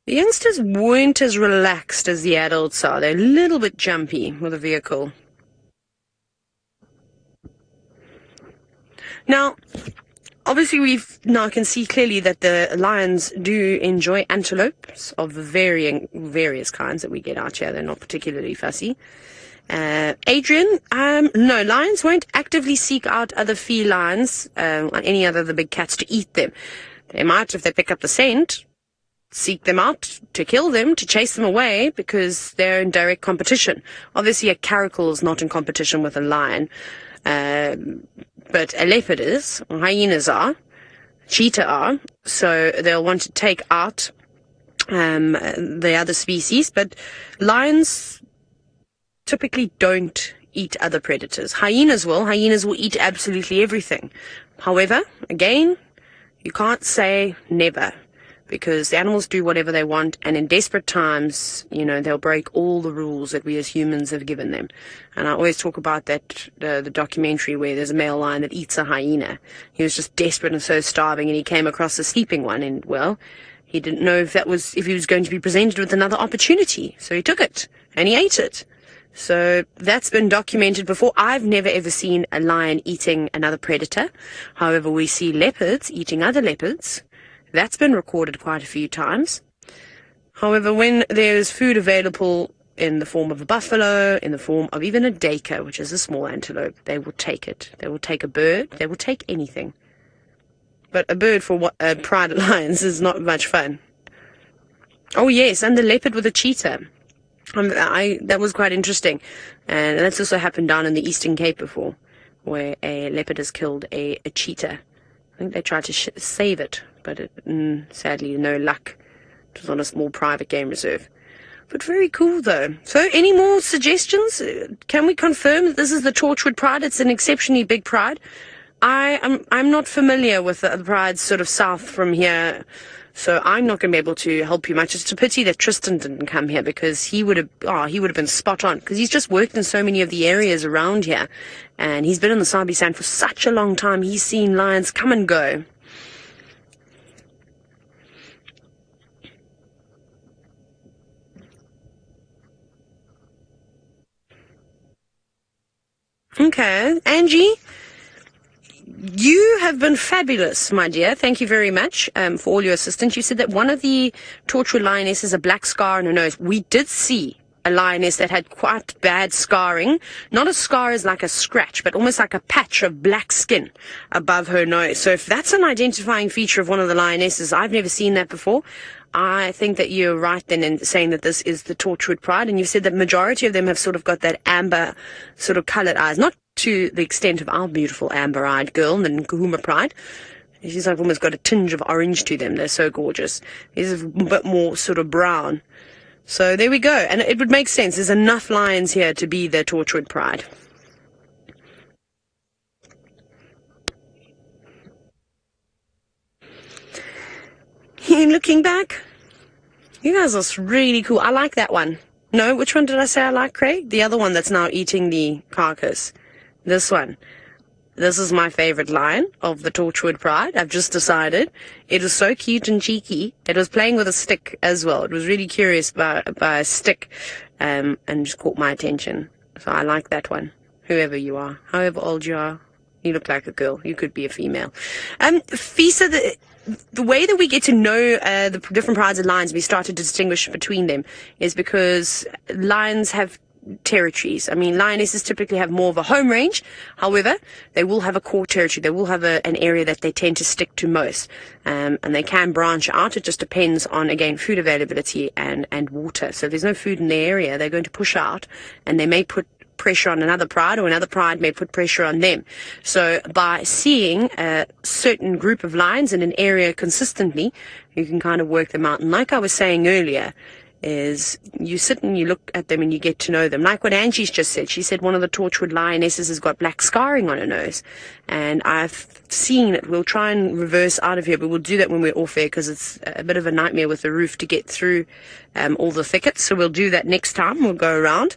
The youngsters weren't as relaxed as the adults are. They're a little bit jumpy with the vehicle. Now, obviously we've now can see clearly that the lions do enjoy antelopes of various kinds that we get out here. They're not particularly fussy. Adrian, no, lions won't actively seek out other felines, any other of the big cats to eat them. They might, if they pick up the scent, seek them out to kill them, to chase them away, because they're in direct competition. Obviously, a caracal is not in competition with a lion, but a leopard is, hyenas are, cheetah are, so they'll want to take out the other species, but lions typically don't eat other predators. Hyenas will eat absolutely everything. However, again, you can't say never, because the animals do whatever they want, and in desperate times, they'll break all the rules that we as humans have given them. And I always talk about that, the documentary where there's a male lion that eats a hyena. He was just desperate and so starving, and he came across a sleeping one, and, well, he didn't know if he was going to be presented with another opportunity. So he took it, and he ate it. So that's been documented before. I've never ever seen a lion eating another predator. However, we see leopards eating other leopards. That's been recorded quite a few times. However, when there's food available in the form of a buffalo, in the form of even a daker, which is a small antelope, they will take it. They will take a bird. They will take anything. But a bird for what pride of lions is not much fun. Oh yes, and the leopard with a cheetah. That was quite interesting. And that's also happened down in the Eastern Cape before, where a leopard has killed a cheetah. I think they tried to save it, but sadly no luck. It was on a small private game reserve. But very cool though. So any more suggestions? Can we confirm that this is the Torchwood Pride? It's an exceptionally big pride. I'm not familiar with the prides sort of south from here, so I'm not going to be able to help you much. It's a pity that Tristan didn't come here, because he would have been spot on, because he's just worked in so many of the areas around here, and he's been in the Sabi Sand for such a long time. He's seen lions come and go. Okay, Angie, you have been fabulous, my dear. Thank you very much for all your assistance. You said that one of the Torchwood lionesses, a black scar on her nose. We did see a lioness that had quite bad scarring. Not a scar as like a scratch, but almost like a patch of black skin above her nose. So if that's an identifying feature of one of the lionesses, I've never seen that before. I think that you're right then in saying that this is the Torchwood Pride, and you've said that majority of them have sort of got that amber sort of coloured eyes, not to the extent of our beautiful amber-eyed girl, the Djuma Pride. She's like almost got a tinge of orange to them. They're so gorgeous. These are a bit more sort of brown. So there we go, and it would make sense. There's enough lions here to be the Torchwood Pride. Looking back, you guys are really cool. I like that one. No, which one did I say I like, Craig? The other one that's now eating the carcass. This one. This is my favorite lion of the Torchwood Pride. I've just decided. It was so cute and cheeky. It was playing with a stick as well. It was really curious by a stick, and just caught my attention. So I like that one. Whoever you are, however old you are, you look like a girl. You could be a female. Fisa, the way that we get to know the different prides of lions, we started to distinguish between them, is because lions have territories. I mean, lionesses typically have more of a home range. However, they will have a core territory. They will have an area that they tend to stick to most. And they can branch out. It just depends on, again, food availability and water. So if there's no food in the area, they're going to push out, and they may put pressure on another pride, or another pride may put pressure on them. So by seeing a certain group of lions in an area consistently, you can kind of work them out. And like I was saying earlier, is you sit and you look at them and you get to know them. Like what Angie's just said. She said one of the Torchwood lionesses has got black scarring on her nose. And I've seen it. We'll try and reverse out of here, but we'll do that when we're off air, because it's a bit of a nightmare with the roof to get through all the thickets. So we'll do that next time. We'll go around.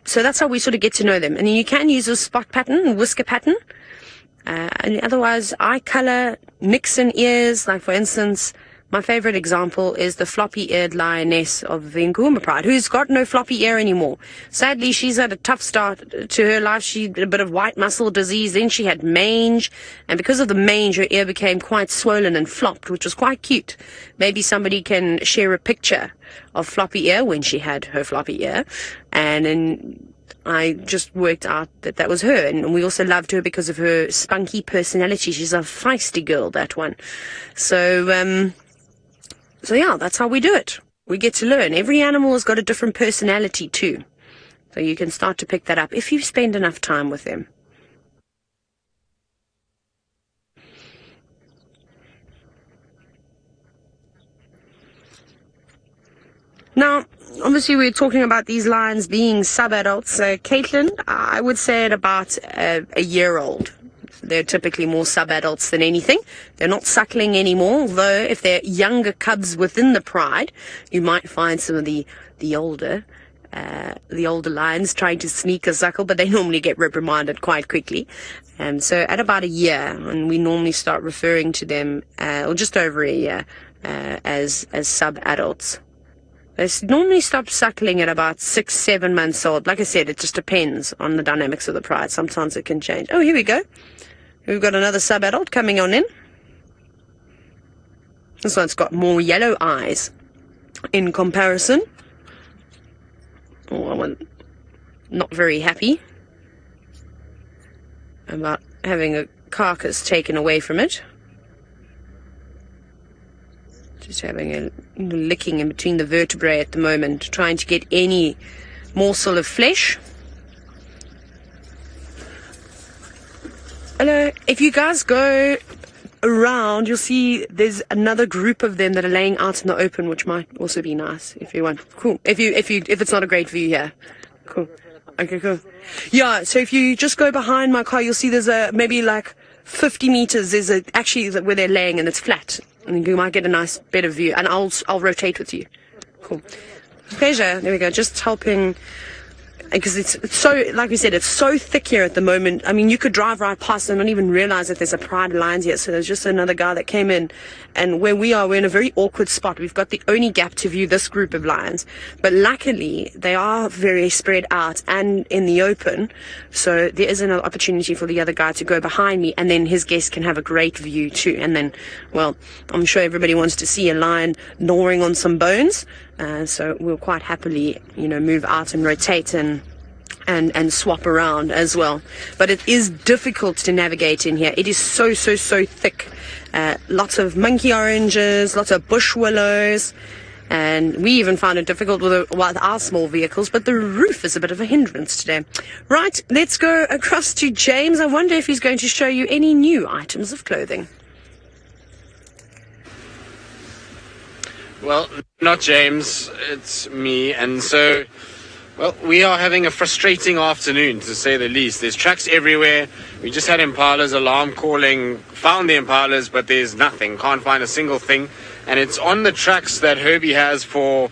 So that's how we sort of get to know them. And then you can use a spot pattern, whisker pattern. And otherwise, eye color, mix in ears. Like, for instance, my favorite example is the floppy-eared lioness of the Djuma Pride, who's got no floppy ear anymore. Sadly, she's had a tough start to her life. She had a bit of white muscle disease. Then she had mange. And because of the mange, her ear became quite swollen and flopped, which was quite cute. Maybe somebody can share a picture of floppy ear when she had her floppy ear. And then I just worked out that that was her. And we also loved her because of her spunky personality. She's a feisty girl, that one. So yeah, that's how we do it. We get to learn. Every animal has got a different personality too. So you can start to pick that up if you spend enough time with them. Now, obviously we're talking about these lions being sub-adults. Caitlin, I would say at about a year old. They're typically more sub-adults than anything. They're not suckling anymore, although if they're younger cubs within the pride, you might find some of the older lions trying to sneak a suckle, but they normally get reprimanded quite quickly. So at about a year, and we normally start referring to them, or just over a year, as sub-adults. They normally stop suckling at about 6-7 months old. Like I said, it just depends on the dynamics of the pride. Sometimes it can change. Oh, here we go. We've got another sub-adult coming on in. This one's got more yellow eyes in comparison. Oh, I'm not very happy about having a carcass taken away from it. Just having a licking in between the vertebrae at the moment, trying to get any morsel of flesh. Hello, if you guys go around, you'll see there's another group of them that are laying out in the open, which might also be nice if you want. Cool. If it's not a great view here. Cool. Okay, cool. Yeah, so if you just go behind my car, you'll see there's maybe like 50 meters. There's actually where they're laying, and it's flat, and you might get a nice better view. And I'll rotate with you. Cool. Pleasure. There we go. Just helping. Because it's so, like we said, it's so thick here at the moment. I mean, you could drive right past and not even realize that there's a pride of lions here. So there's just another guy that came in. And where we are, we're in a very awkward spot. We've got the only gap to view this group of lions. But luckily, they are very spread out and in the open. So there is an opportunity for the other guy to go behind me. And then his guest can have a great view too. And then, well, I'm sure everybody wants to see a lion gnawing on some bones. So we'll quite happily, move out and rotate and swap around as well. But it is difficult to navigate in here. It is so thick. Lots of monkey oranges, lots of bush willows, and we even found it difficult with our small vehicles, but the roof is a bit of a hindrance today. Right, let's go across to James. I wonder if he's going to show you any new items of clothing.
Well, not James, it's me, and so, well, we are having a frustrating afternoon, to say the least. There's tracks everywhere. We just had Impala's alarm calling, found the Impalas, but there's nothing, can't find a single thing, and it's on the tracks that Herbie has for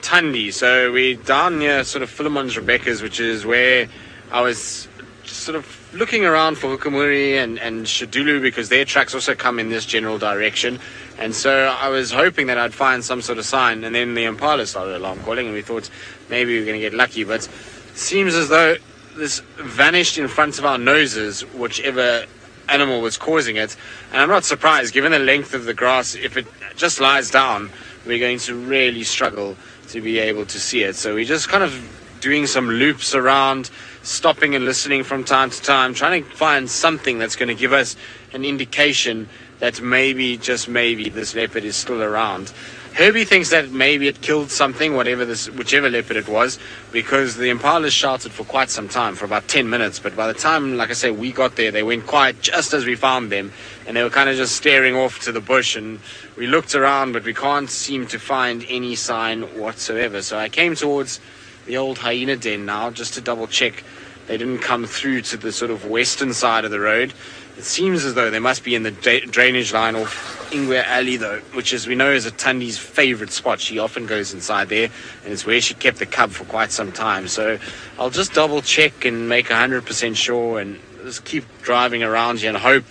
Tundi. So we're down near sort of Philemon's Rebecca's, which is where I was sort of looking around for Hukamuri and Shadulu, because their tracks also come in this general direction. And so I was hoping that I'd find some sort of sign, and then the Impala started alarm calling, and we thought maybe we were going to get lucky, but it seems as though this vanished in front of our noses, whichever animal was causing it. And I'm not surprised, given the length of the grass. If it just lies down, we're going to really struggle to be able to see it. So we're just kind of doing some loops around, stopping and listening from time to time, trying to find something that's going to give us an indication that maybe, just maybe, this leopard is still around. Herbie thinks that maybe it killed something, whichever leopard it was, because the Impalas shouted for quite some time, for about 10 minutes. But by the time, like I say, we got there, they went quiet just as we found them, and they were kind of just staring off to the bush. And we looked around, but we can't seem to find any sign whatsoever. So I came towards the old hyena den now, just to double check they didn't come through to the sort of western side of the road. It seems as though they must be in the drainage line off Ingwe Alley, though, which, as we know, is a Tundi's favourite spot. She often goes inside there, and it's where she kept the cub for quite some time. So I'll just double check and make 100% sure, and just keep driving around here and hope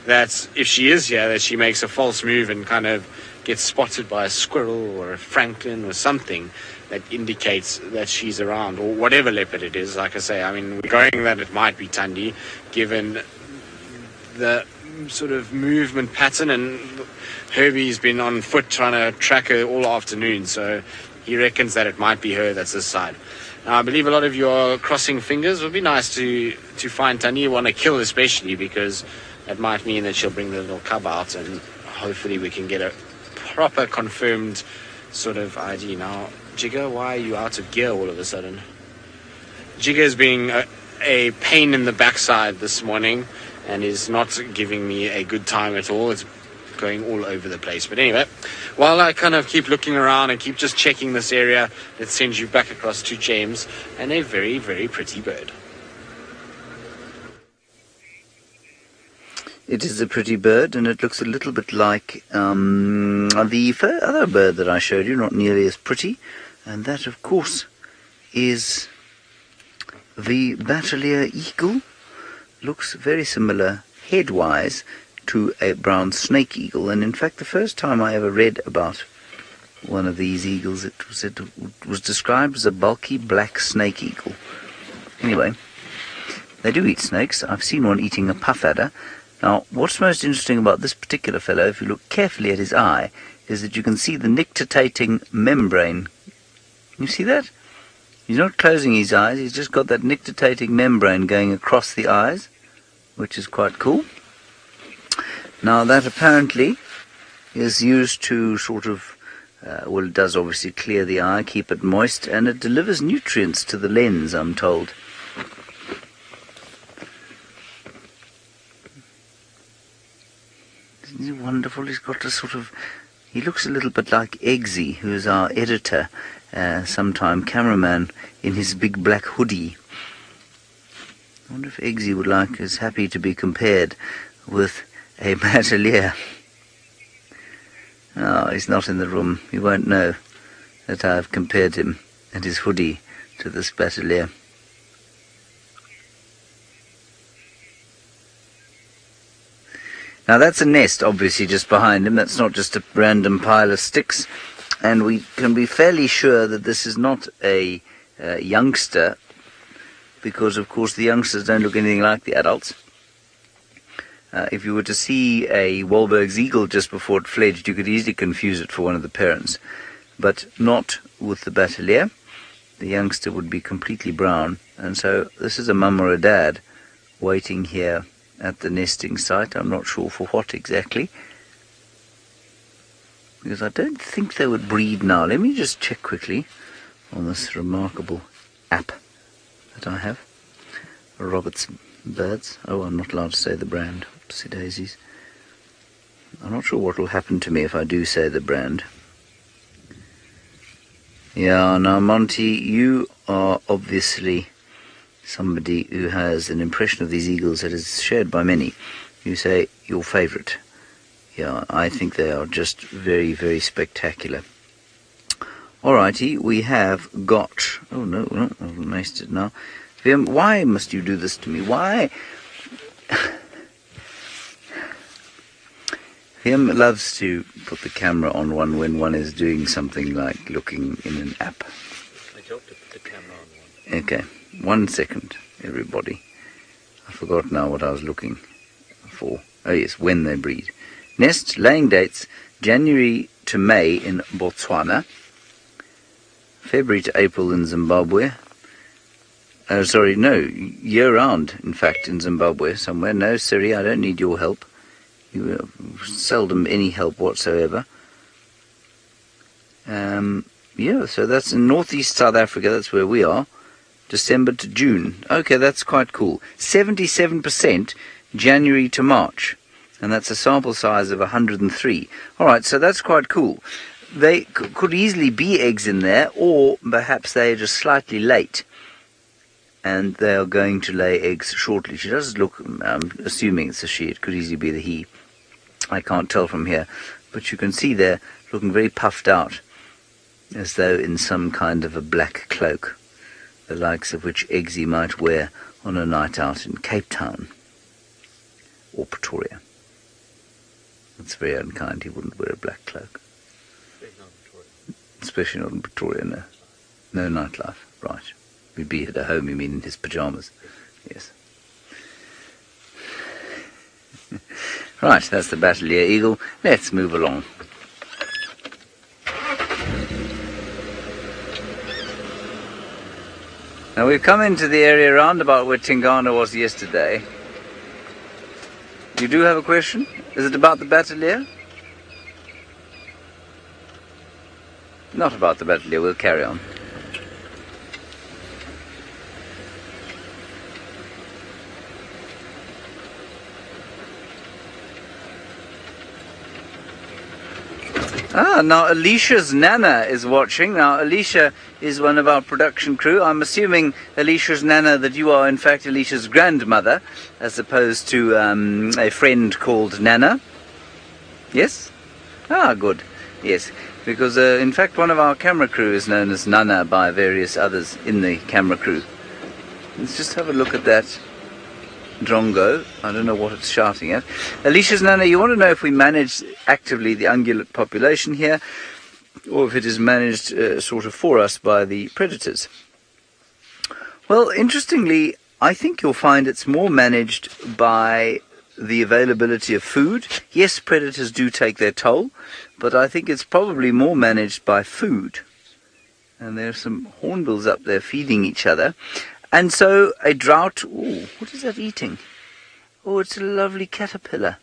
that if she is here, that she makes a false move and kind of gets spotted by a squirrel or a francolin or something that indicates that she's around, or whatever leopard it is. Like I say, I mean, we're going that it might be Tundi, given the sort of movement pattern, and Herbie's been on foot trying to track her all afternoon, so he reckons that it might be her that's this side. Now, I believe a lot of you are crossing fingers. It would be nice to find Tundi. You want to kill especially, because that might mean that she'll bring the little cub out, and hopefully we can get a proper confirmed sort of ID. Now, Jigger, why are you out of gear all of a sudden? Jigger's being a pain in the backside this morning, and is not giving me a good time at all. It's going all over the place. But anyway, while I kind of keep looking around and keep just checking this area, let's send you back across to James and a very, very pretty bird.
It is a pretty bird, and it looks a little bit like the other bird that I showed you, not nearly as pretty, and that, of course, is the Battalier eagle. Looks very similar head-wise to a brown snake eagle, and in fact the first time I ever read about one of these eagles, it was described as a bulky black snake eagle. Anyway, they do eat snakes. I've seen one eating a puff adder. Now, what's most interesting about this particular fellow, if you look carefully at his eye, is that you can see the nictitating membrane. You see that? He's not closing his eyes, he's just got that nictitating membrane going across the eyes, which is quite cool. Now, that apparently is used to sort of, well, it does obviously clear the eye, keep it moist, and it delivers nutrients to the lens, I'm told. Isn't he wonderful? He's got a sort of, he looks a little bit like Eggsy, who is our editor, sometime cameraman, in his big black hoodie. I wonder if Eggsy would like, is happy to be compared with a batelier. Oh, he's not in the room. He won't know that I've compared him and his hoodie to this batelier. Now that's a nest, obviously, just behind him. That's not just a random pile of sticks. And we can be fairly sure that this is not a youngster, because, of course, the youngsters don't look anything like the adults. If you were to see a Wahlberg's eagle just before it fledged, you could easily confuse it for one of the parents. But not with the batelier. The youngster would be completely brown. And so this is a mum or a dad waiting here at the nesting site. I'm not sure for what exactly, because I don't think they would breed now. Let me just check quickly on this remarkable app that I have. Robert's Birds. Oh, I'm not allowed to say the brand. Oopsie daisies. I'm not sure what will happen to me if I do say the brand. Yeah, now Monty, you are obviously somebody who has an impression of these eagles that is shared by many. You say your favourite. Yeah, I think they are just very, very spectacular. Alrighty, we have got... Oh no, I've missed it now. Why must you do this to me? Why? Him loves to put the camera on one when one is doing something like looking in an app.
I joked to put the camera on one.
Okay, 1 second, everybody. I forgot now what I was looking for. Oh yes, when they breed. Nest laying dates January to May in Botswana, February to April in Zimbabwe. Year-round, in fact, in Zimbabwe somewhere. No, Siri, I don't need your help. You have seldom any help whatsoever. Yeah, so that's in northeast South Africa, that's where we are. December to June. Okay, that's quite cool. 77% January to March. And that's a sample size of 103. Alright, so that's quite cool. They could easily be eggs in there, or perhaps they're just slightly late. And they are going to lay eggs shortly. She does look, I'm assuming it's a she, it could easily be the he. I can't tell from here. But you can see they're looking very puffed out, as though in some kind of a black cloak, the likes of which Eggsy might wear on a night out in Cape Town or Pretoria. It's very unkind, he wouldn't wear a black cloak. Especially not in Pretoria, no. No nightlife, right. We'd be at home, you mean, in his pyjamas. Yes. Right, that's the batelier eagle. Let's move along. Now we've come into the area round about where Tingana was yesterday. You do have a question? Is it about the batelier? Not about the batelier, we'll carry on. Now Alicia's Nana is watching. Now Alicia is one of our production crew. I'm assuming, Alicia's Nana, that you are in fact Alicia's grandmother, as opposed to a friend called Nana. Yes? Ah, good. Yes, because in fact one of our camera crew is known as Nana by various others in the camera crew. Let's just have a look at that drongo. I don't know what it's shouting at. Alicia's Nana, you want to know if we manage actively the ungulate population here, or if it is managed sort of for us by the predators. Well, interestingly, I think you'll find it's more managed by the availability of food. Yes, predators do take their toll, but I think it's probably more managed by food. And there are some hornbills up there feeding each other. And so a drought... Ooh, what is that eating? Oh, it's a lovely caterpillar.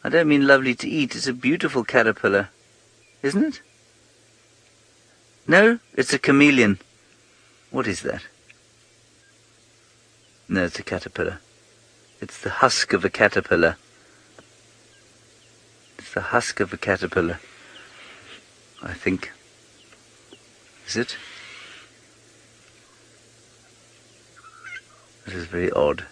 I don't mean lovely to eat. It's a beautiful caterpillar. Isn't it? No, it's a chameleon. What is that? No, it's a caterpillar. It's the husk of a caterpillar. It's the husk of a caterpillar, I think. Is it? This is very odd.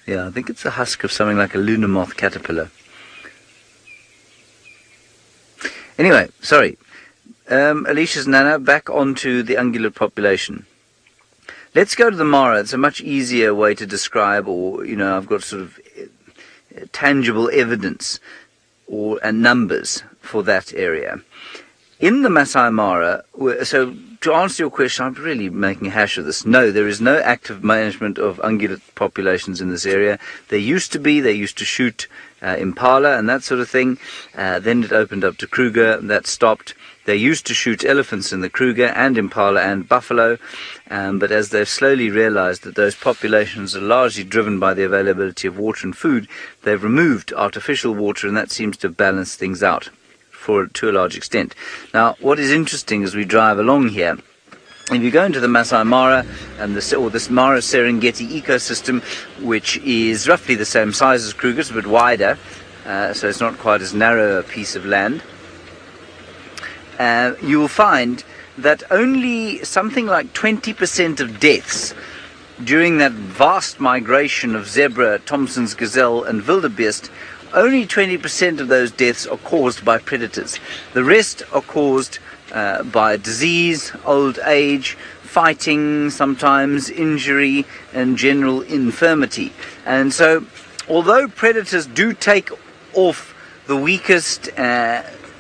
Yeah, I think it's the husk of something like a lunar moth caterpillar. Anyway, sorry. Alicia's Nana, back onto the ungulate population. Let's go to the Mara. It's a much easier way to describe, or, I've got sort of tangible evidence and numbers for that area. In the Masai Mara, so to answer your question, I'm really making a hash of this. No, there is no active management of ungulate populations in this area. There used to be. They used to shoot Impala and that sort of thing. Then it opened up to Kruger, and that stopped. They used to shoot elephants in the Kruger and Impala and buffalo, but as they've slowly realized that those populations are largely driven by the availability of water and food, they've removed artificial water, and that seems to balance things out to a large extent. Now, what is interesting as we drive along here, if you go into the Masai Mara and this Mara Serengeti ecosystem, which is roughly the same size as Kruger, it's a bit wider, so it's not quite as narrow a piece of land, you will find that only something like 20% of deaths during that vast migration of zebra, Thompson's gazelle and wildebeest, only 20% of those deaths are caused by predators. The rest are caused by disease, old age, fighting, sometimes injury, and general infirmity. And so, although predators do take off the weakest,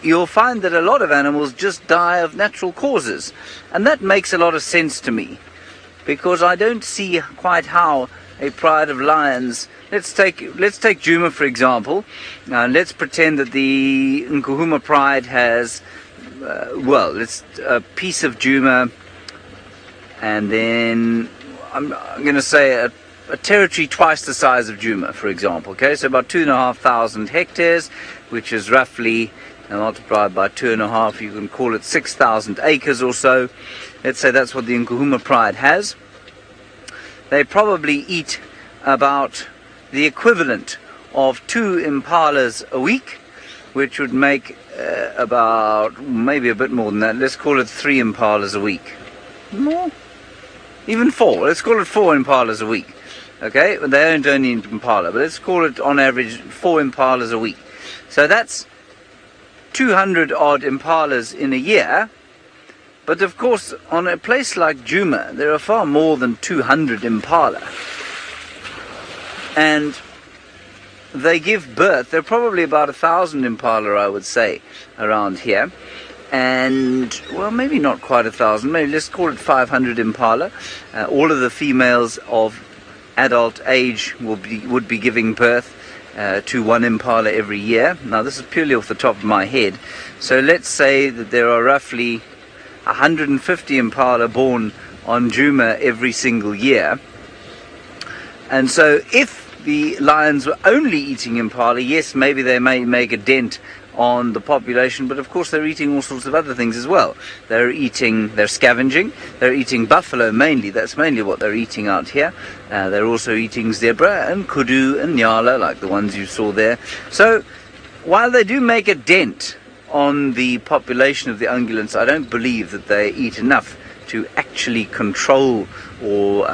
you'll find that a lot of animals just die of natural causes. And that makes a lot of sense to me, because I don't see quite how a pride of lions... Let's take Juma, for example. Let's pretend that the Nkuhuma Pride has, it's a piece of Juma, and then I'm going to say a territory twice the size of Juma, for example. Okay, so about 2,500 hectares, which is roughly, multiplied by 2.5, you can call it 6,000 acres or so. Let's say that's what the Nkuhuma Pride has. They probably eat about the equivalent of 2 impalas a week, which would make about, maybe a bit more than that. Let's call it 3 impalas a week. More? Even 4. Let's call it 4 impalas a week. Okay? They don't only eat impala, but let's call it on average 4 impalas a week. So that's 200 odd impalas in a year. But of course, on a place like Juma, there are far more than 200 impala. And they give birth, there are probably about 1,000 impala, I would say, around here. And, well, maybe not quite 1,000, maybe let's call it 500 impala. All of the females of adult age would be giving birth to 1 impala every year. Now, this is purely off the top of my head. So let's say that there are roughly 150 impala born on Juma every single year. And so if the lions were only eating impala, yes, maybe they may make a dent on the population, but of course they're eating all sorts of other things as well. They're scavenging, they're eating buffalo mainly, that's mainly what they're eating out here. They're also eating zebra and kudu and Niala, like the ones you saw there. So, while they do make a dent on the population of the ungulates, I don't believe that they eat enough to actually control or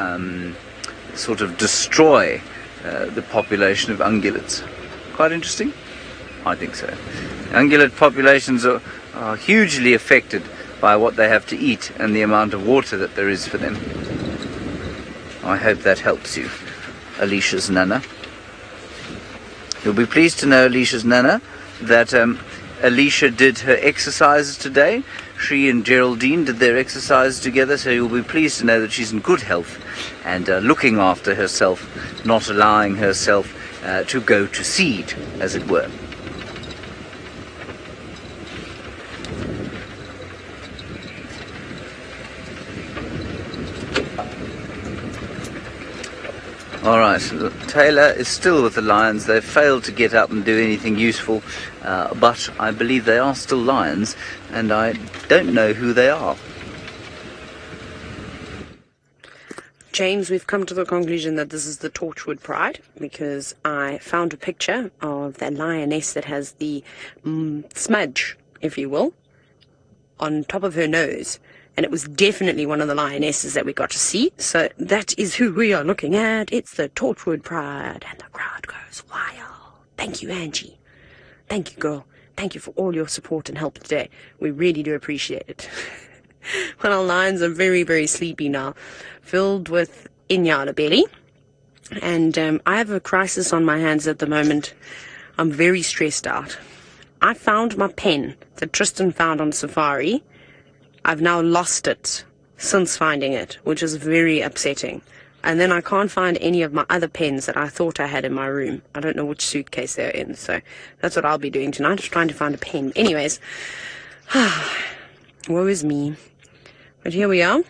sort of destroy the population of ungulates. Quite interesting? I think so. Ungulate populations are hugely affected by what they have to eat and the amount of water that there is for them. I hope that helps you, Alicia's Nana. You'll be pleased to know, Alicia's Nana, that Alicia did her exercises today. She and Geraldine did their exercise together, so you'll be pleased to know that she's in good health and looking after herself, not allowing herself to go to seed, as it were. All right, Taylor is still with the lions. They've failed to get up and do anything useful, but I believe they are still lions, and I don't know who they are.
James, we've come to the conclusion that this is the Torchwood Pride, because I found a picture of that lioness that has the smudge, if you will, on top of her nose. And it was definitely one of the lionesses that we got to see. So that is who we are looking at. It's the Torchwood Pride. And the crowd goes wild. Thank you, Angie. Thank you, girl. Thank you for all your support and help today. We really do appreciate it. Well, our lions are very, very sleepy now, filled with Niala belly. And I have a crisis on my hands at the moment. I'm very stressed out. I found my pen that Tristan found on safari. I've now lost it since finding it, which is very upsetting. And then I can't find any of my other pens that I thought I had in my room. I don't know which suitcase they're in, so that's what I'll be doing tonight, just trying to find a pen. Anyways, woe is me. But here we are.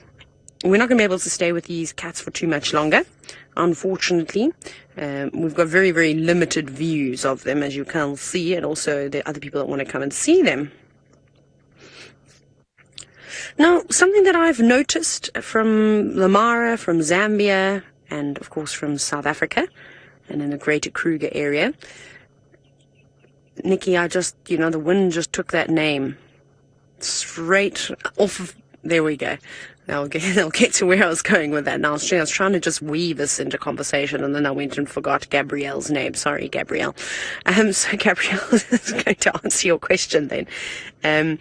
We're not going to be able to stay with these cats for too much longer, unfortunately. We've got very, very limited views of them, as you can see, and also there are other people that want to come and see them. Now, something that I've noticed from Lamara, from Zambia, and of course from South Africa, and in the greater Kruger area, Nikki, the wind just took that name straight off of, there we go. I'll get to where I was going with that. Now, I was trying to just weave this into conversation, and then I went and forgot Gabrielle's name. Sorry, Gabrielle. So Gabrielle is going to answer your question then.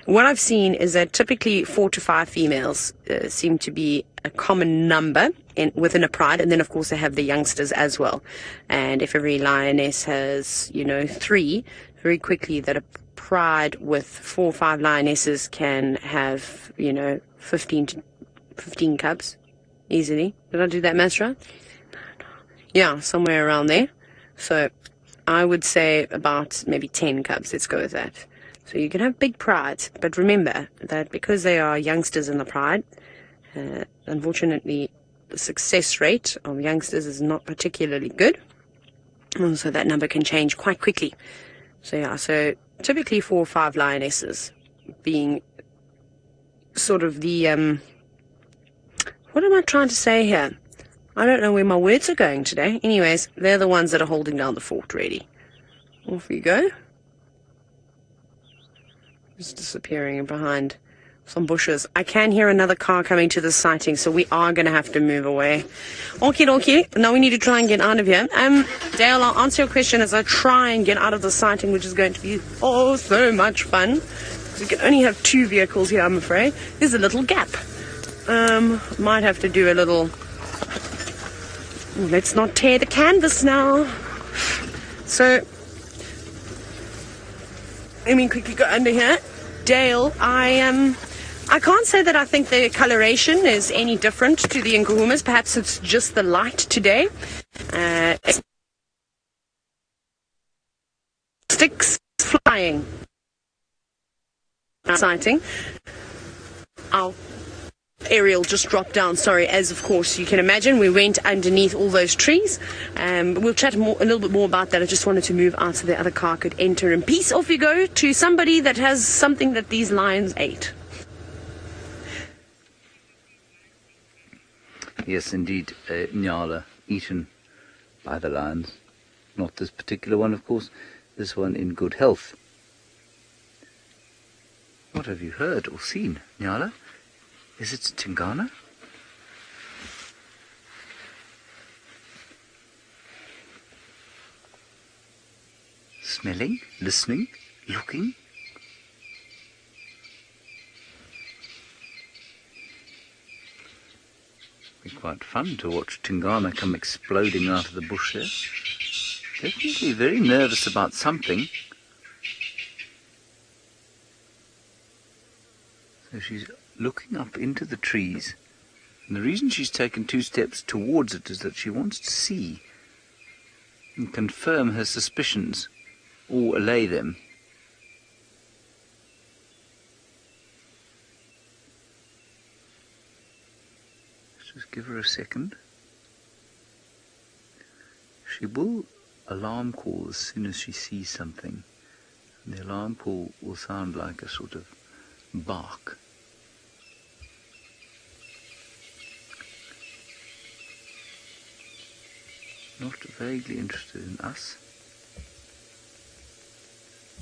What I've seen is that typically 4 to 5 females seem to be a common number within a pride, and then of course they have the youngsters as well. And if every lioness has, 3, very quickly that a pride with 4 or 5 lionesses can have, 15 cubs easily. Did I do that math right? Yeah, somewhere around there. So I would say about maybe 10 cubs. Let's go with that. So you can have big prides, but remember that because they are youngsters in the pride, unfortunately the success rate of youngsters is not particularly good. And so that number can change quite quickly. So typically 4 or 5 lionesses being sort of the, what am I trying to say here? I don't know where my words are going today. Anyways, they're the ones that are holding down the fort, really. Off you go. Just disappearing behind some bushes. I can hear another car coming to the sighting, so we are going to have to move away. Okay. Now we need to try and get out of here. Dale, I'll answer your question as I try and get out of the sighting, which is going to be so much fun. We can only have 2 vehicles here, I'm afraid. There's a little gap. Might have to do a little... Let's not tear the canvas now. So, let me quickly go under here. Dale, I can't say that I think the coloration is any different to the Nkuhumas. Perhaps it's just the light today. Sticks flying. Exciting. Our aerial just dropped down, sorry, as of course you can imagine. We went underneath all those trees. We'll chat a little bit more about that. I just wanted to move out so the other car could enter in peace. Off you go to somebody that has something that these lions ate.
Yes, indeed, Niala eaten by the lions. Not this particular one, of course. This one in good health. What have you heard or seen, Niala? Is it Tingana? Smelling, listening, looking. It'd be quite fun to watch Tingana come exploding out of the bush there. Definitely very nervous about something. So she's looking up into the trees. And the reason she's taken 2 steps towards it is that she wants to see and confirm her suspicions or allay them. Let's just give her a second. She will alarm call as soon as she sees something. And the alarm call will sound like a sort of bark. Not vaguely interested in us.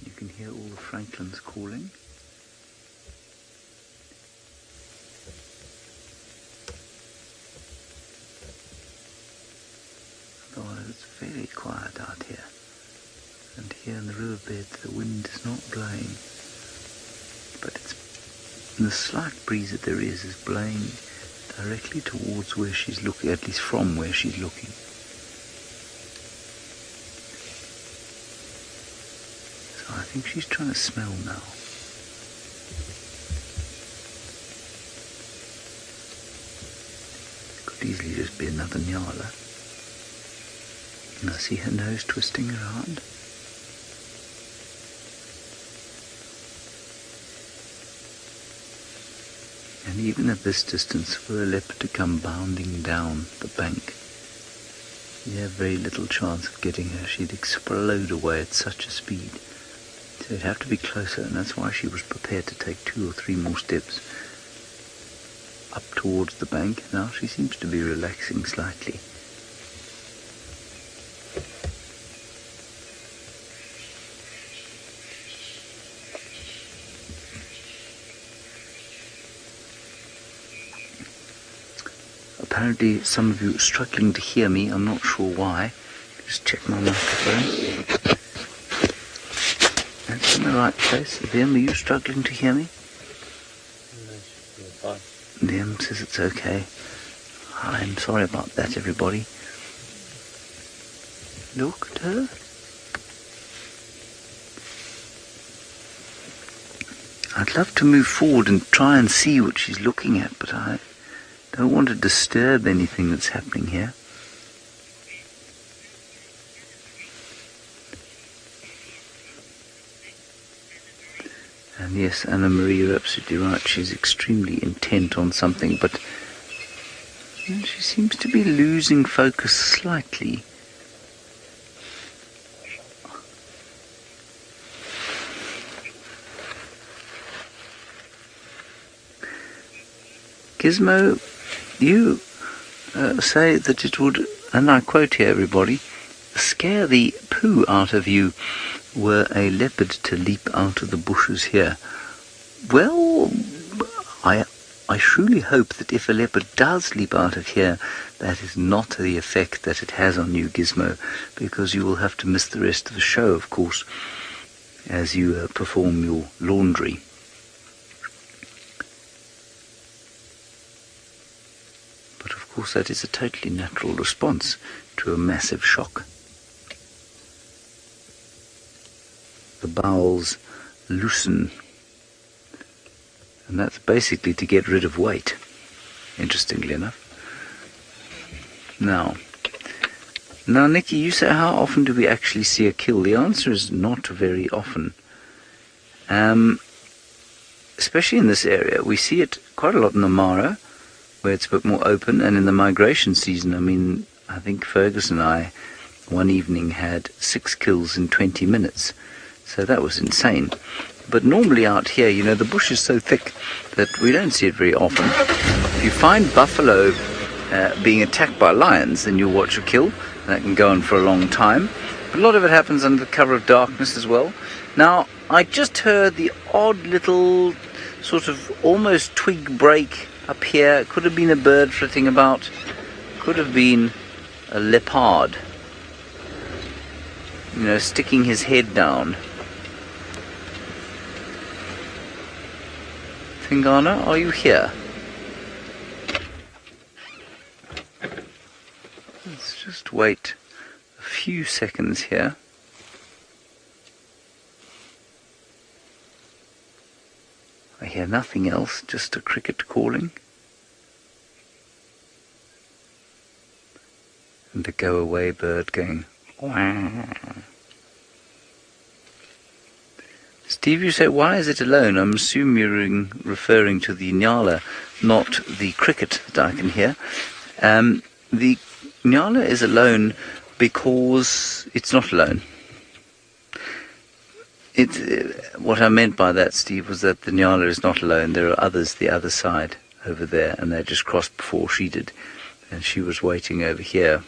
You can hear all the francolins calling. Otherwise it's very quiet out here. And here in the riverbed the wind is not blowing. But the slight breeze that there is blowing directly towards where she's looking, at least from where she's looking. I think she's trying to smell now. Could easily just be another Niala. And I see her nose twisting around. And even at this distance, for a leopard to come bounding down the bank, you have very little chance of getting her. She'd explode away at such a speed. So it'd have to be closer, and that's why she was prepared to take 2 or 3 more steps up towards the bank. Now she seems to be relaxing slightly. Apparently some of you are struggling to hear me. I'm not sure why. Just check my microphone. That's in the right place. Liam, are you struggling to hear me?
No,
Liam says it's okay. I'm sorry about that, everybody. Look at her. I'd love to move forward and try and see what she's looking at, but I don't want to disturb anything that's happening here. And yes, Anna Marie, you're absolutely right. She's extremely intent on something, but she seems to be losing focus slightly. Gizmo, you say that it would, and I quote here everybody, scare the poo out of you were a leopard to leap out of the bushes here. Well, I truly hope that if a leopard does leap out of here, that is not the effect that it has on you, Gizmo, because you will have to miss the rest of the show, of course, as you perform your laundry. But of course that is a totally natural response to a massive shock. The bowels loosen, and that's basically to get rid of weight, interestingly enough. Now Nikki, you say how often do we actually see a kill? The answer is not very often, especially in this area. We see it quite a lot in the Mara, where it's a bit more open, and in the migration season. I mean, I think Fergus and I one evening had 6 kills in 20 minutes. So that was insane. But normally out here, you know, the bush is so thick that we don't see it very often. If you find buffalo being attacked by lions, then you'll watch a kill. And that can go on for a long time. But a lot of it happens under the cover of darkness as well. Now, I just heard the odd little sort of almost twig break up here. It could have been a bird flitting about. Could have been a leopard, you know, sticking his head down. Tingana, are you here? Let's just wait a few seconds here. I hear nothing else, just a cricket calling. And the go-away bird going, wah. Steve, you say, why is it alone? I'm assuming you're referring to the Niala, not the cricket that I can hear. The Niala is alone because it's not alone. What I meant by that, Steve, was that the Niala is not alone. There are others the other side over there, and they just crossed before she did. And she was waiting over here,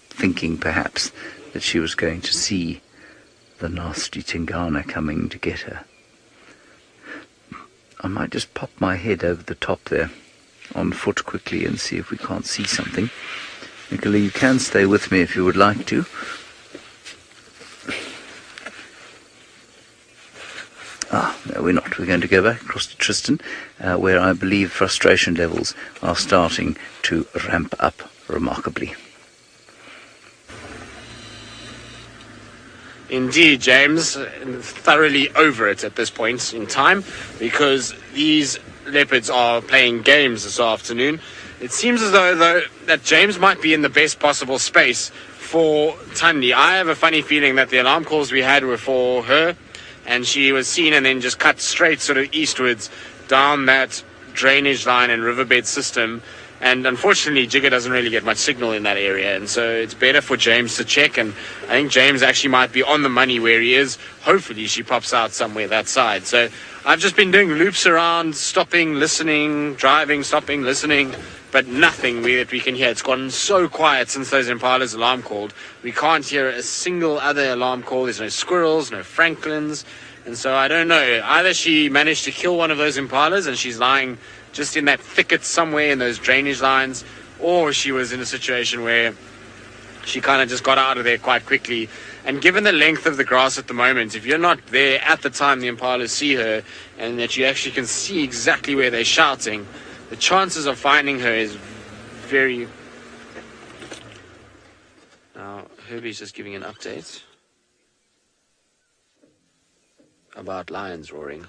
thinking perhaps that she was going to see the nasty Tingana coming to get her. I might just pop my head over the top there on foot quickly and see if we can't see something. Nicola, you can stay with me if you would like to. No, we're not. We're going to go back across to Tristan, where I believe frustration levels are starting to ramp up remarkably.
Indeed, James, thoroughly over it at this point in time, because these leopards are playing games this afternoon. It seems as though that James might be in the best possible space for Thandi. I have a funny feeling that the alarm calls we had were for her, and she was seen and then just cut straight sort of eastwards down that drainage line and riverbed system. And unfortunately, Jigga doesn't really get much signal in that area, and so it's better for James to check, and I think James actually might be on the money where he is. Hopefully she pops out somewhere that side. So I've just been doing loops around, stopping, listening, driving, stopping, listening, but nothing that we can hear. It's gone so quiet since those Impalas alarm called. We can't hear a single other alarm call. There's no squirrels, no francolins, and so I don't know. Either she managed to kill one of those Impalas and she's lying just in that thicket somewhere in those drainage lines, or she was in a situation where she kind of just got out of there quite quickly. And given the length of the grass at the moment, if you're not there at the time the Impalas see her, and that you actually can see exactly where they're shouting, the chances of finding her is very... Now, Herbie's just giving an update about lions roaring.